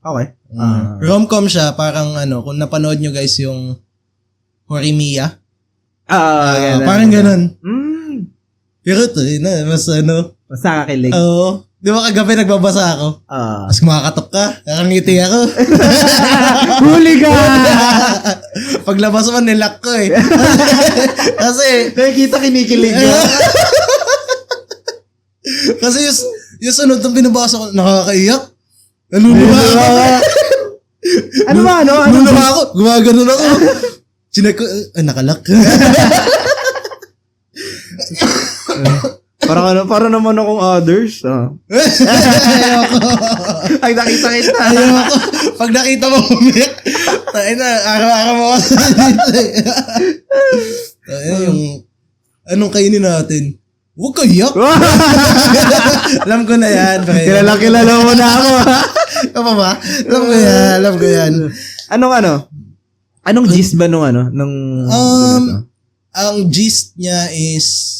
Okay.
Rom-com siya, parang kung napanood nyo guys yung Horimiya. Parang ganun. Pero ito, mas
mas nakakilig.
Oo. Di ba kagabi nagbabasa ako? Mas kumakatok ka. Nakangiti ako.
Huli ka!
Paglabas mo, nilock ko eh. Kasi,
nakikita kinikilig ka.
Kasi yung sunod nung binabasa ko, nakakaiyak. Naluluha ako. Naluluha ako. Gumaganon ako. Chinek ko, nakalock.
Para naman akong others.
Ayoko.
Ay, nakita kita.
Ayoko. Pag nakita mo umiyak, tayo na, araw-araw mo kasi dito eh. Yung, anong kainin natin? Huwag ka iyak. Alam ko na yan.
Kilala mo na ako.
Ano ba? Alam ko yan.
Anong gist ba nung
ang gist niya is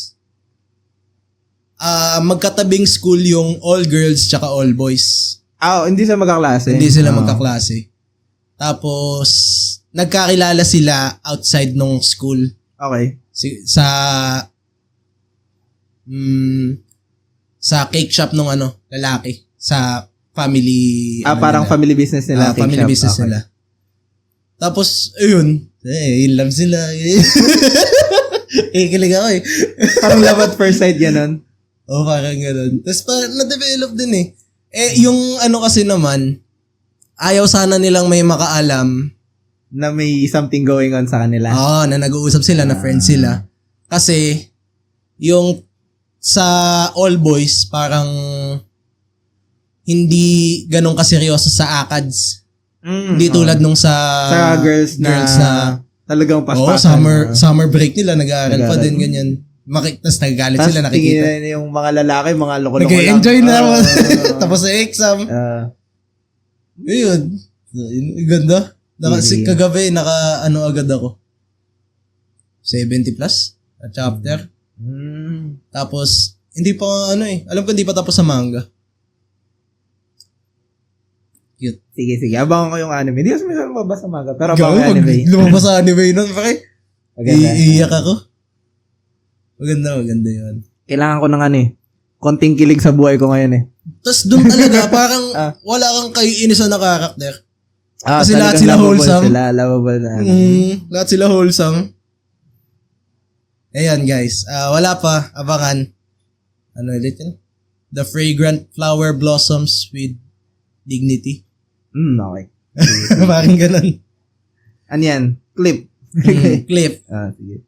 magkatabing school yung all girls tsaka all boys.
Hindi sila magkaklase.
Hindi sila magkaklase. Tapos, nagkakilala sila outside nung school.
Okay.
Sa cake shop nung lalaki. Sa family.
Parang family business nila.
Family business nila. Tapos, ayun. In love sila. Kikilig ako eh.
Parang love at first sight, gano'n.
Parang gano'n. Tapos parang na-develop din eh. Yung kasi naman, ayaw sana nilang may makaalam.
Na may something going on sa kanila.
Na nag-uusap sila, na friends sila. Kasi, yung sa all boys, parang hindi ganun kaseryoso sa ACADS. Hindi tulad nung sa
girls na talagang
paspasan. Summer break nila, nag-aaral pa din, ganyan. Tapos nagagalit sila, nakikita.
Tapos yung mga lalaki, mga loko-loko lang.
Nag-enjoy na. Tapos sa exam. Ayun. Ganda. Kagabi, agad ako. 70 plus a chapter. Tapos, hindi pa alam ko hindi pa tapos sa manga. Cute.
Sige. Abangan ko yung anime. Hindi ko sumisa lumabas sa manga. Pero abangan ko anime.
Lumabas sa anime nun, pake. Iiyak ako. Maganda yun. Kailangan
ko ng konting kilig sa buhay ko ngayon eh.
Tapos doon talaga, parang wala kang kaiinisan na karakter. Kasi lahat sila wholesome.
Lovable na.
Lahat sila wholesome. Ayan guys, wala pa, abangan. Ulit yun? The Fragrant Flower Blossoms with Dignity.
Okay.
Parang ganun.
Ano yan? Clip.
Clip.
Sige.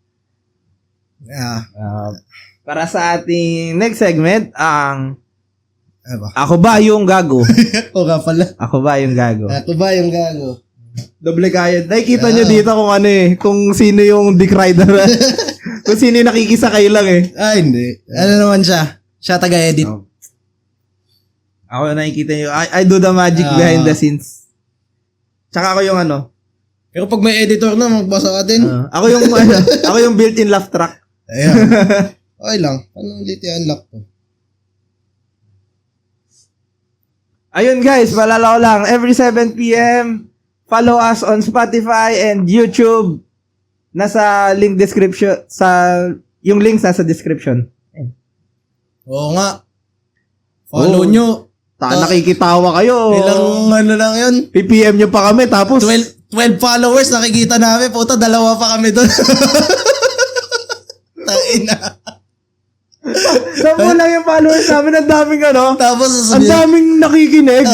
Para sa ating next segment, ako ba yung gago?
O nga pala.
Ako ba yung gago?
Doble
kayod. Nakikita nyo dito kung kung sino yung Dick Rider. Kung sino yung nakikisakay lang eh.
Hindi. Ano naman siya? Siya taga-edit.
Oh. Ako nakikita nyo. I do the magic behind the scenes. Tsaka ako yung ano.
Pero pag may editor na, magbasa ka din.
Ako yung built-in laugh track.
Ayan. Okay lang. Anong ulit i-unlock to?
Ayun guys, malala ko lang. Every 7 p.m., follow us on Spotify and YouTube. Nasa link description. Yung links nasa description.
Oo nga. Follow nyo.
Nakikitawa kayo.
Ilang ano lang yun?
PPM nyo pa kami, tapos
12 followers nakikita namin. Puta, 2 pa kami doon. Taina.
10 lang yung followers namin. Ang daming ano.
Tapos
ang daming nakikinig.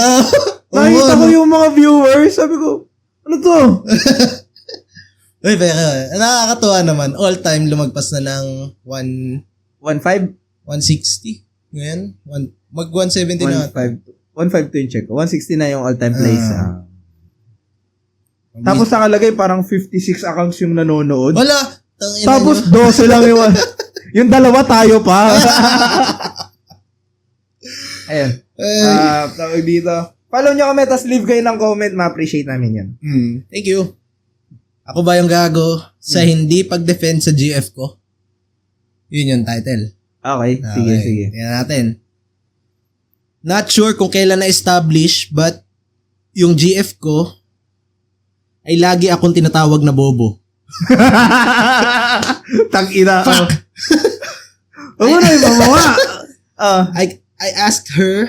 Nakita ko yung mga viewers. Sabi ko, ano to?
Uy, pero nakakatuwa naman. All time lumagpas na ng
1.5?
160. Ngayon, mag 170 na.
1.5 to yung check. 160 na yung all-time plays. Tapos nakalagay parang 56 accounts yung nanonood.
Wala.
Tapos 12 lang yung yung dalawa tayo pa. Ayun. Tawag dito. Follow nyo kami, tapos leave kayo ng comment. Ma-appreciate namin yan.
Thank you. Ako ba yung gago sa hindi pag-defend sa GF ko? Yun yung title.
Okay. Sige.
Tingnan natin. Not sure kung kailan na-establish, but yung GF ko ay lagi akong tinatawag na bobo.
Tang-ina. Oo na yung mamawa.
I asked her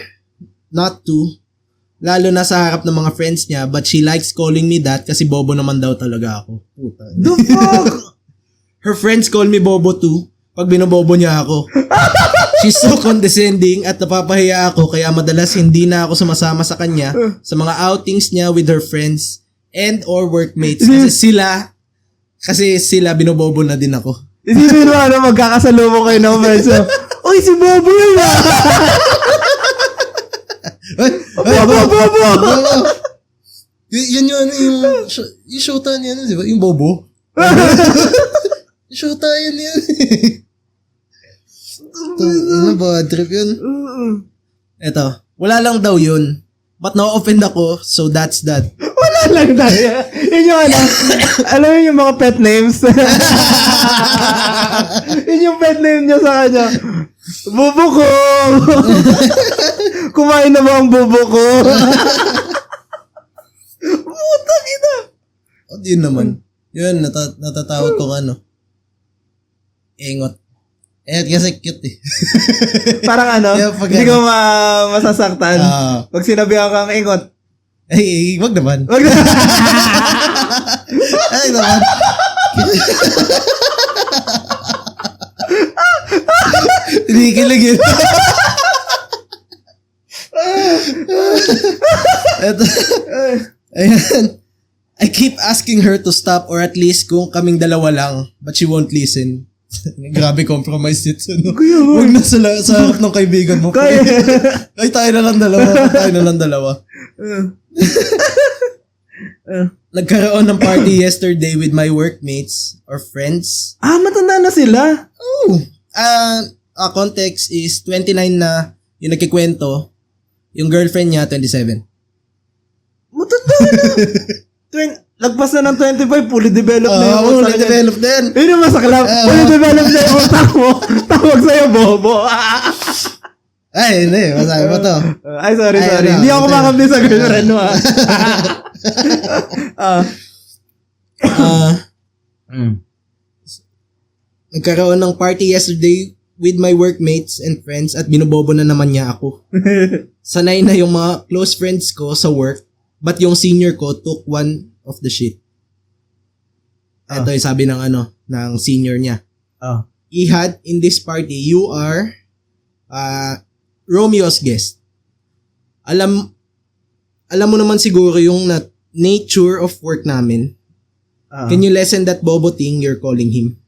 not to, lalo na sa harap ng mga friends niya, but she likes calling me that kasi bobo naman daw talaga ako. Puta.
The fuck?
Her friends call me bobo too pag binobobo niya ako. She's so condescending at napapahiya ako kaya madalas hindi na ako sumasama sa kanya sa mga outings niya with her friends and or workmates kasi sila binobobo na din ako.
Isipin mo magkakasalubong kayo ng friends. Uy, si Bobo yun Bobo!
Yun yung showtime yan, di ba? Yung Bobo. Yung showtime yan. Ano ba? Trip yun? Eto, wala lang daw yun. But na-offend ako, so that's that.
Wala lang tayo. Yun yung alam mo yung mga pet names? Yun yung pet name niya sa kanya. Bubo ko! Kumain na ba ang bubo ko? Putang ina!
O, yun naman. Yun, natatawag kong ano. Engot. Kasi cute eh.
Parang hindi ko masasaktan. Pag sinabihan kang ingot.
Ay, wag naman. Ay, naman. Tinikilig yun. Ayan. I keep asking her to stop or at least kung kaming dalawa lang, but she won't listen. Grabe compromise yun. Huwag na sa harap ng kaibigan mo. Ay, tayo na lang dalawa. Nagkaroon ng party yesterday with my workmates or friends.
Matanda na sila.
Context is 29 na yung nagkikwento. Yung girlfriend niya, 27.
Matanda na. Lagpas na ng 25, fully developed na yung
fully developed din.
Yun yung masaklap. Fully developed na yung utak mo. Tawag sa'yo, bobo.
Ay, hindi. Masabi mo to.
Ay, sorry. Hindi ako makamli sa girlfriend mo.
Nagkaroon ng party yesterday with my workmates and friends at binobobo na naman niya ako. Sanay na yung mga close friends ko sa work, but yung senior ko took one of the shit. Ito yung sabi ng ng senior niya. Ihad, in this party, you are Romeo's guest. Alam mo naman siguro yung nature of work namin. Can you lessen that bobo thing you're calling him?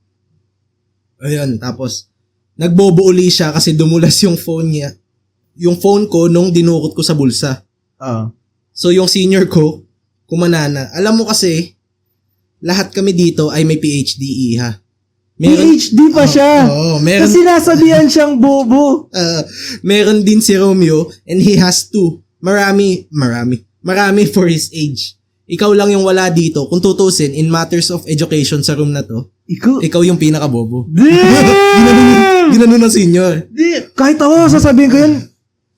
Ayun, tapos nagbobo uli siya kasi dumulas yung phone niya. Yung phone ko nung dinukot ko sa bulsa. So yung senior ko, kumanana. Alam mo kasi, lahat kami dito ay may PhD, iha.
PhD pa siya.
Meron.
Kasi sinasabihan siyang bobo.
Meron din si Romeo and he has two. Marami for his age. Ikaw lang yung wala dito. Kung tutusin, in matters of education sa room na to, ikaw yung pinaka-bobo.
Damn!
Ginano na senior.
Kahit ako, sasabihin ko yun.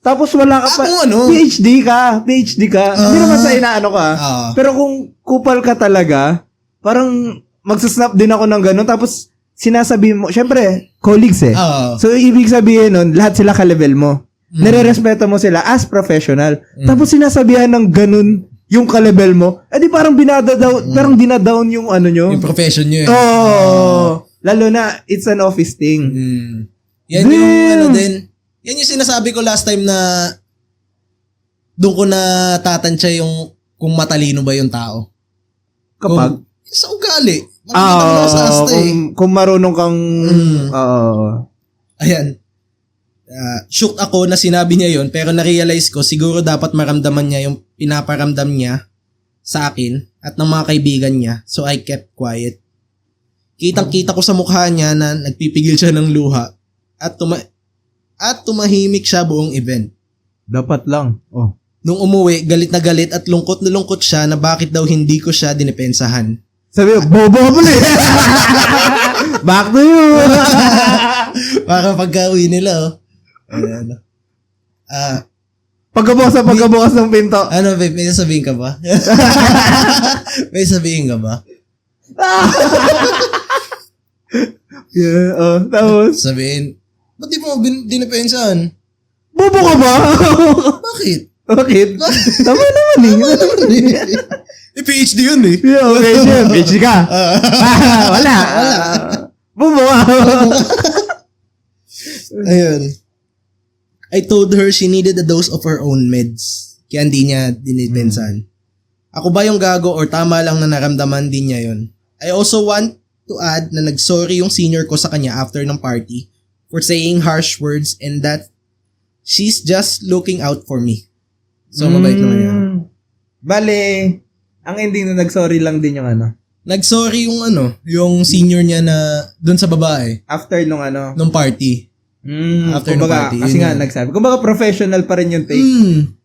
Tapos wala ka pa. PhD ka. Hindi naman sa inaano ka. Pero kung kupal ka talaga, parang magsasnap din ako ng gano'n. Tapos sinasabi mo, syempre, colleagues eh. So, ibig sabihin nun, lahat sila ka-level mo. Nire-respeto mo sila as professional. Tapos sinasabihan ng ganun yung ka-level mo, di parang parang dinadown yung ano nyo.
Yung profession nyo eh.
Lalo na, it's an office thing.
Yan yung ano din. Yan yung sinasabi ko last time na doon ko na tatansya yung kung matalino ba yung tao.
Kapag?
Sa ugali.
Kung marunong kang...
Ayan. Shook ako na sinabi niya yon pero na-realize ko siguro dapat maramdaman niya yung pinaparamdam niya sa akin at ng mga kaibigan niya. So I kept quiet. Kitang-kita ko sa mukha niya na nagpipigil siya ng luha at tumahimik siya buong event.
Dapat lang.
Nung umuwi, galit na galit at lungkot na lungkot siya na bakit daw hindi ko siya dinepensahan.
Sabi, bobo mo na. Back to you.
Para pagka-uwi nila, Ayan.
Pagkabukas ng pinto.
Ano, babe, may sabihin ka ba? May sabihin ka ba?
Tapos?
Sabihin, ba't di mo dinepensahan?
Bobo ka ba?
Bakit?
Tama naman
PhD yun eh.
Yeah, okay, siya. PhD ka. Wala. Bobo ka.
Ayun. I told her she needed a dose of her own meds. Kaya hindi niya dinipensahan. Ako ba yung gago or tama lang na naramdaman din niya yun? I also want to add na nag-sorry yung senior ko sa kanya after ng party for saying harsh words and that she's just looking out for me. So, mabait naman yun.
Bale, ang ending na nag-sorry lang din yung ano?
Nag-sorry yung senior niya na dun sa babae.
After nung
party. After ng party.
Kasi nga nagsabi. Kumbaga professional pa rin yung take.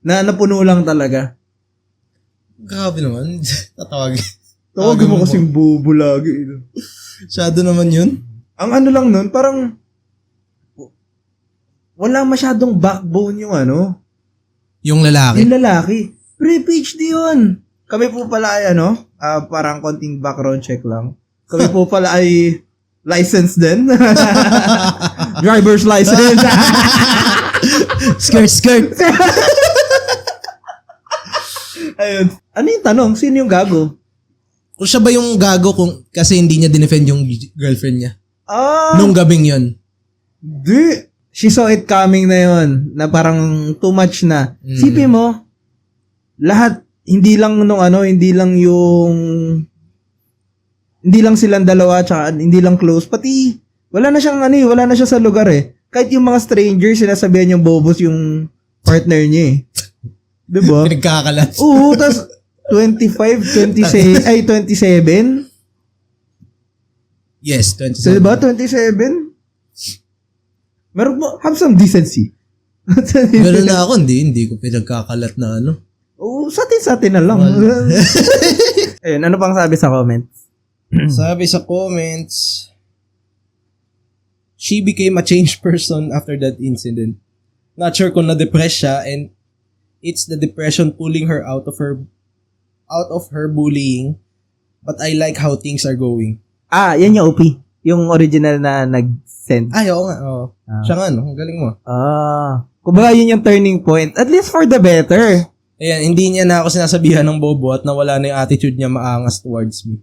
Na napuno lang talaga.
Grabe naman. Tatawagin.
Tawagin mo kasing bubo lagi.
Masyado naman yun.
Ang ano lang nun, parang wala masyadong backbone yung
yung lalaki.
Yung lalaki. Pre-PhD yun. Kami po pala ay parang konting background check lang. Kami po pala ay license din. Driver's license.
Skirt.
Ayun. Ano yung tanong? Sino yung gago?
Kung siya ba yung gago kasi hindi niya dinefend yung girlfriend niya? Nung gabing yun.
Di. She saw it coming na yun. Na parang too much na. Sipin mo, lahat, hindi lang silang dalawa, tsaka hindi lang close. Pati, wala na siya sa lugar eh. Kahit yung mga strangers, sinasabihan yung bobos yung partner niya eh. Diba?
Pinagkakalat.
Oo, tas 27?
Yes, 27.
Diba? 27? Meron mo, have some decency.
Meron na ako, hindi ko pinagkakalat na
Oo, sa atin na lang. Ayun, ano pang sabi sa comments?
Sabi sa comments, she became a changed person after that incident. Not sure kung na-depress siya and it's the depression pulling her out of her bullying. But I like how things are going.
Yan yung OP. Yung original na nag-send.
Oo nga. Siya nga, ang galing mo.
Kumbaga yun yung turning point. At least for the better.
Ayan, hindi niya na ako sinasabihan ng bobo at nawala na yung attitude niya maangas towards me.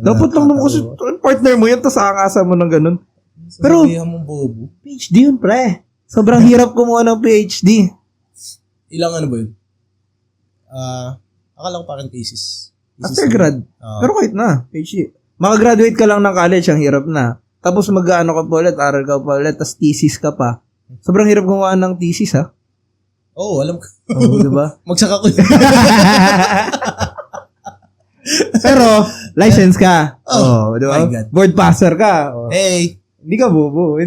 Dapat lang naman kasi partner mo yun, tas aangasan mo ng ganun. Pero,
sabihan mong bobo.
PhD yun, pre. Sobrang hirap kumuha ng PhD.
Ilang ba yun? Akala ko parang thesis.
After grad. Pero kahit na, PhD. Makagraduate ka lang ng college, ang hirap na. Tapos mag-ano ka pa ulit, aral ka pa ulit, tas thesis ka pa. Sobrang hirap gumawa ng thesis, ha?
Oo, alam ko.
Oo, diba?
Magsaka ko.
Pero, license ka.
Oh,
di ba?
my God.
Board passer ka. Oh.
Hey.
Hindi ka bobo.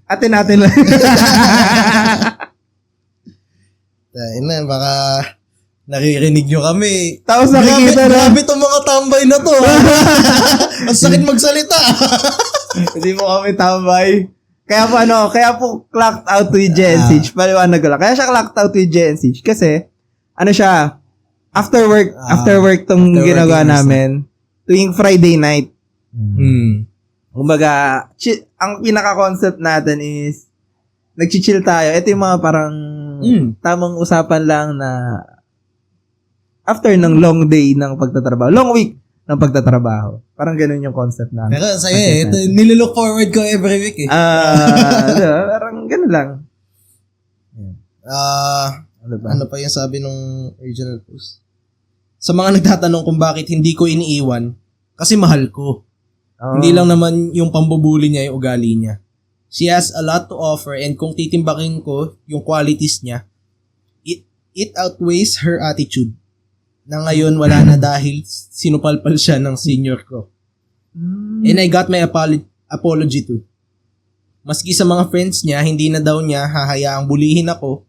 Atin lang.
Dahil na, baka naririnig nyo kami.
Tapos nakikita na.
Grabe itong mga tambay na to. Ang sakit magsalita.
Hindi mo kami tambay. Kaya po clocked out with JNCH. Paliwanag ko lang. Kaya siya clocked out with JNCH. Kasi, siya, after work tong ginagawa namin, tuwing Friday night. Kumbaga, ang pinaka-concept natin is, nag-chill tayo. Ito yung mga parang, tamang usapan lang na, after ng long day ng pagtatrabaho, long week ng pagtatrabaho. Parang ganun yung concept namin.
Pero sa'yo ito, nililook forward ko every week eh.
Parang ganun lang.
Ano pa yung sabi nung original post? Sa mga nagtatanong kung bakit hindi ko iniiwan, kasi mahal ko. Hindi lang naman yung pambubuli niya, yung ugali niya. She has a lot to offer and kung titimbakin ko yung qualities niya, it outweighs her attitude. Na ngayon wala na dahil sinupalpal siya ng senior ko. And I got my apology too. Maski sa mga friends niya, hindi na daw niya hahayaang bulihin ako,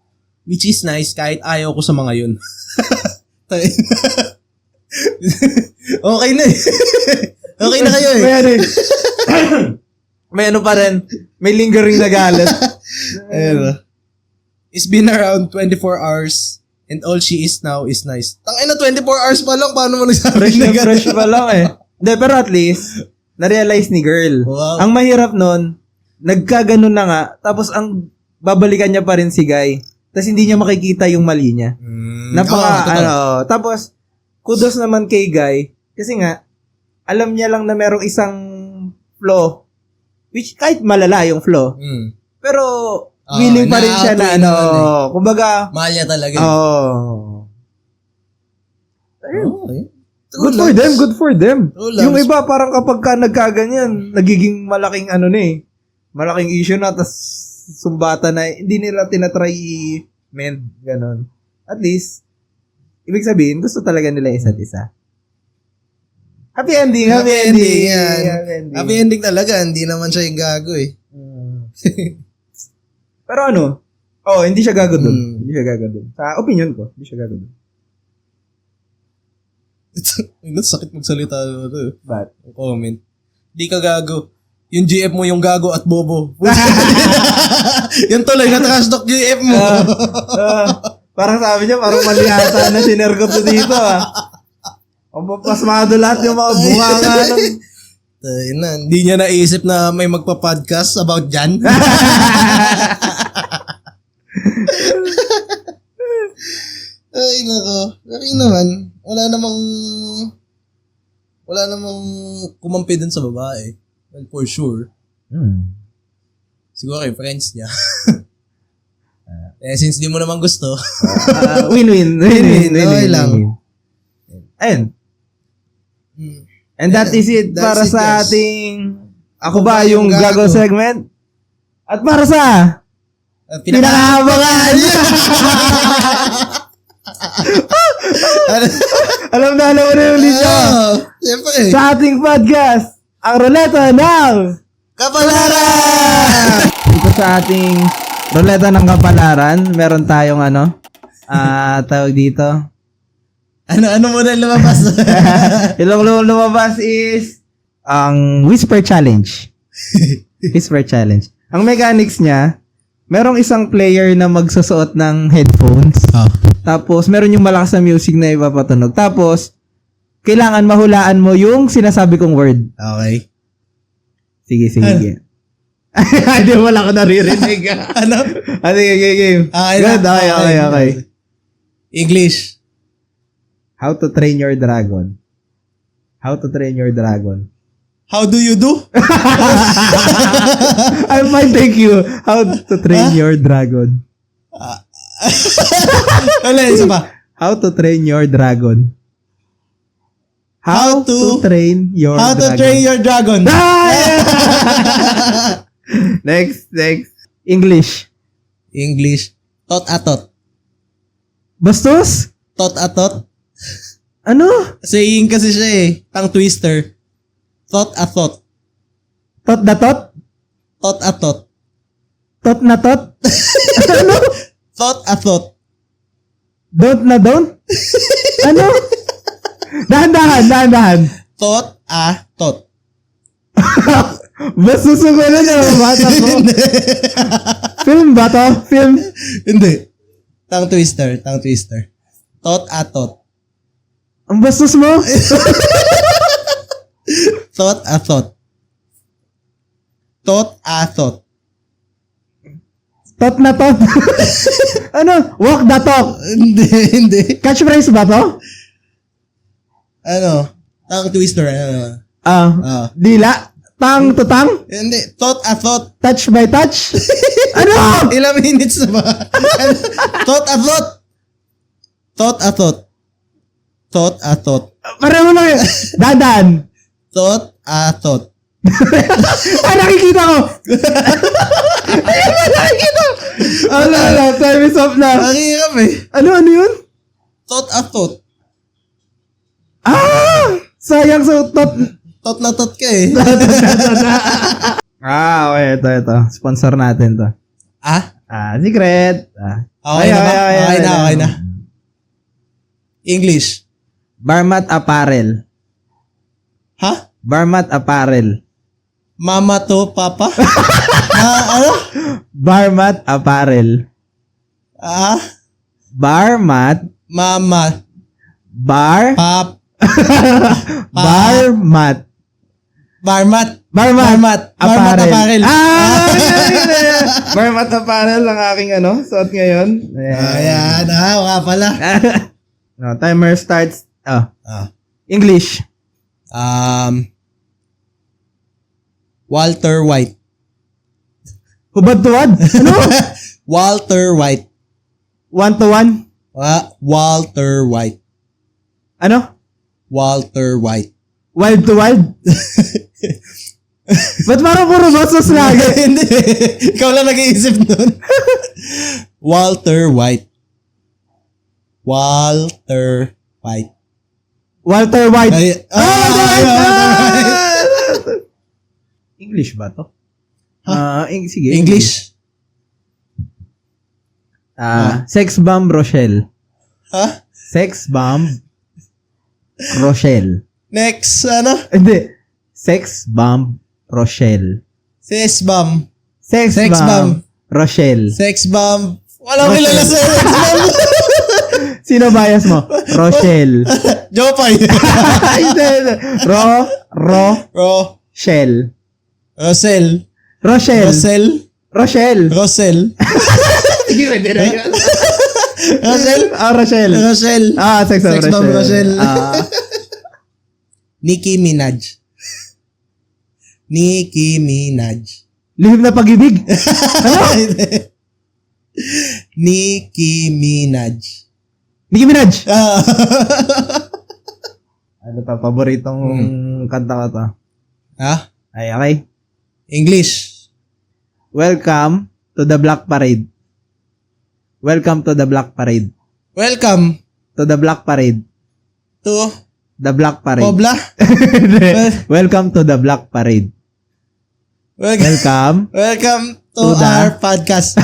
which is nice kahit ayaw ko sa mga yun. Okay na eh. Okay na kayo eh. May ano pa rin. May lingering na galit. It's been around 24 hours and all she is now is nice. Tangina, 24 hours pa lang. Paano mo nagsabi na gano'n?
Fresh pa lang eh. Hindi, pero at least, na-realize ni girl.
Wow.
Ang mahirap nun, nagkaganon na nga, tapos ang babalikan niya pa rin si Guy. Tapos hindi niya makikita yung mali niya. Tapos, kudos naman kay Guy, kasi nga, alam niya lang na merong isang flaw, which kahit malala yung flaw, pero willing pa rin siya na kumbaga,
mahal niya talaga.
Good for them. Yung iba parang kapag ka nagkaganyan, nagiging malaking malaking issue na, tas sumbata na, hindi nila tinatry i-mend, ganon. At least, ibig sabihin, gusto talaga nila isa't isa. Happy ending.
Yan. Happy ending talaga. Hindi naman siya yung gago eh.
Pero hindi siya gago dun. Hindi siya gago dun. Sa opinion ko, hindi siya gago dun.
Sakit magsalita.
But,
comment. Hindi ka gago. Yung GF mo yung gago at bobo. Yung tuloy na trash talk GF mo.
Parang sabi niya, parang mali ata na sinergot ko dito pasmado lahat yung mga bunga nga.
Hindi niya naisip na may magpa-podcast about dyan. Ay, nako. Laki naman. Wala namang kumampi dun sa babae. Well, for sure. Siguro kay friends niya. Since di mo naman gusto.
Win-win.
Okay lang.
Ayun. And that is it para sa ating Ako Ba Yung Gago segment? At para sa pinakaabangan! alam na yung linya.
Siyempre.
Sa ating podcast, ang Roleta ng
Kapalaran!
Ito sa ating Roleta ng Kapalaran, meron tayong tawag dito.
Ano mo na lumabas?
Yung lumabas is ang Whisper Challenge. Whisper Challenge. Ang mechanics niya, merong isang player na magsusuot ng headphones. Tapos, meron yung malakas na music na ipapatunog. Tapos, kailangan mahulaan mo yung sinasabi kong word.
Okay.
Sige. Hindi mo lang ako naririnig. Sige, game. Good, okay.
English.
How to train your dragon. How to train your dragon.
How do you do?
I'm fine, thank you. How to train your dragon.
Isa pa.
How to train your dragon. How to train your
How
dragon.
to train your dragon.
Next. English.
Tot atot.
Bastos?
Tot atot.
Ano?
Saying kasi siya eh. Tongue twister. Thought a thought.
Tot na tot?
Thought a thought.
Tot na tot? Ano?
Thought a thought.
Don't na don't? Ano? Dahan-dahan.
Thought a thought.
Bas susugulan na bata ko. Film ba to? Film?
Hindi. Tongue twister. Thought a thought.
Ang bastos mo?
Thought a thought. Thought a thought.
Tot na tot? Ano? Walk the talk.
Hindi.
Catchphrase ba to?
Ano? Tongue twister. Ano?
Dila? Tang to tang?
Hindi. Thought a thought.
Touch by touch? Ano?
Ilang minutes na ba? Thought a thought. Thought a thought. Thought a thought.
Pareho lang yun. Dadan.
Thought a thought.
Nakikita ko. Nakikita. Ala, time is up na.
Ang hirap eh.
Ano yun?
Thought a thought.
Sayang sa tot.
Thought na thought ka eh.
Okay. Ito. Sponsor natin to. Secret.
Okay na. English.
Barmat Apparel.
Ha?
Barmat Apparel.
Mama to papa? Ano?
Barmat Apparel. Barmat.
Mama.
Barmat.
Barmat Apparel.
Barmat Apparel ang aking suot ngayon.
Ayan, wala pala.
No, timer starts. English.
Walter White.
Hubad-tuwad? Ano?
Walter White.
1-to-1?
Walter White.
Ano?
Walter White.
Wild to wild? Ba't parang puro basos lagi?
Hindi. Ikaw lang nag-iisip nun. Walter White. Walter White.
Walter White.
Ay,
English ba to? Sige.
English.
Sex bomb Rochelle.
Ha?
Sex bomb Rochelle.
Next,
Hindi. Sex bomb Rochelle.
Sex bomb.
Sex bomb Rochelle.
Sex bomb. Walang kilala sa sex bomb.
Sino bias mo? Rochelle.
Jopay.
Shell.
Rochelle.
Rochelle.
Sige, pwede na yun.
Rochelle. Sex
bomb Rochelle. Nicki Minaj.
Lihim na pag-ibig. Ano?
Nicki Minaj.
Ano to? Paboritong kanta ko to. Ay, okay.
English.
Welcome to the Black Parade.
Welcome
To the Black Parade.
Pobla.
Welcome to the Black Parade. Welcome
to our podcast.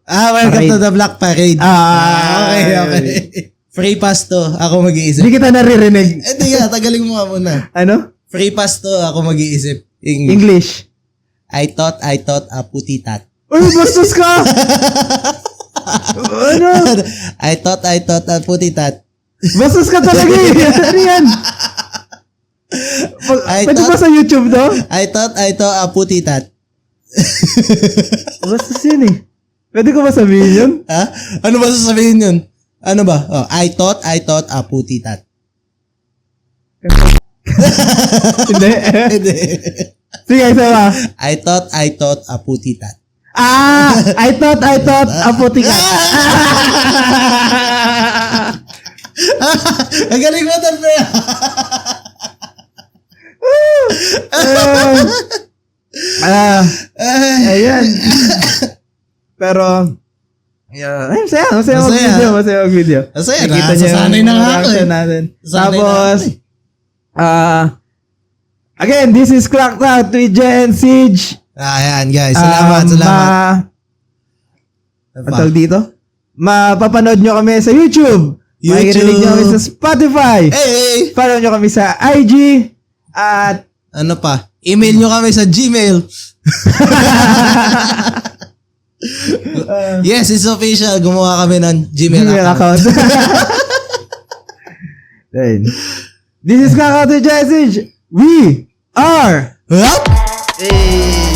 Welcome to the Black Parade. Okay. Free pass to. Ako mag-iisip.
Hindi kita naririnig.
Hindi ka. Tagaling mo nga muna.
Ano?
Free pass to. Ako mag-iisip.
English.
I thought a putitat.
Uy, bastos ka! Ano?
I thought a putitat.
Bastos ka talaga eh. Ano yan? Pwede ba sa YouTube to?
I thought a putitat.
Bastos yun eh. Pwede ko ba sabihin yun?
Ha? Ano ba sasabihin yun? Ano ba? I thought a putitat.
Hindi. Sige, isa ba?
I thought a putitat.
I thought a putikat.
Ang galing mo, Tanpe.
Ayan. Pero, Yeah. Ay, masaya mag-video.
Masaya na,
Nakita niyo
sasanay
yung
na nga ako
reaction
eh.
natin.
Sasanay
Tapos,
na
again, this is Cracked Out with Jay and Siege.
Ayan guys, salamat.
Ang tawag dito? Mapapanood nyo kami sa YouTube. Makikirinig nyo kami sa Spotify.
Hey!
Follow nyo kami sa IG. At
Ano pa? Email nyo kami sa Gmail. Yes, it's official. Gumawa kami ng Gmail account.
Then, this is Cracked Out with Jay and Siege. We are...
Huh?
Hey!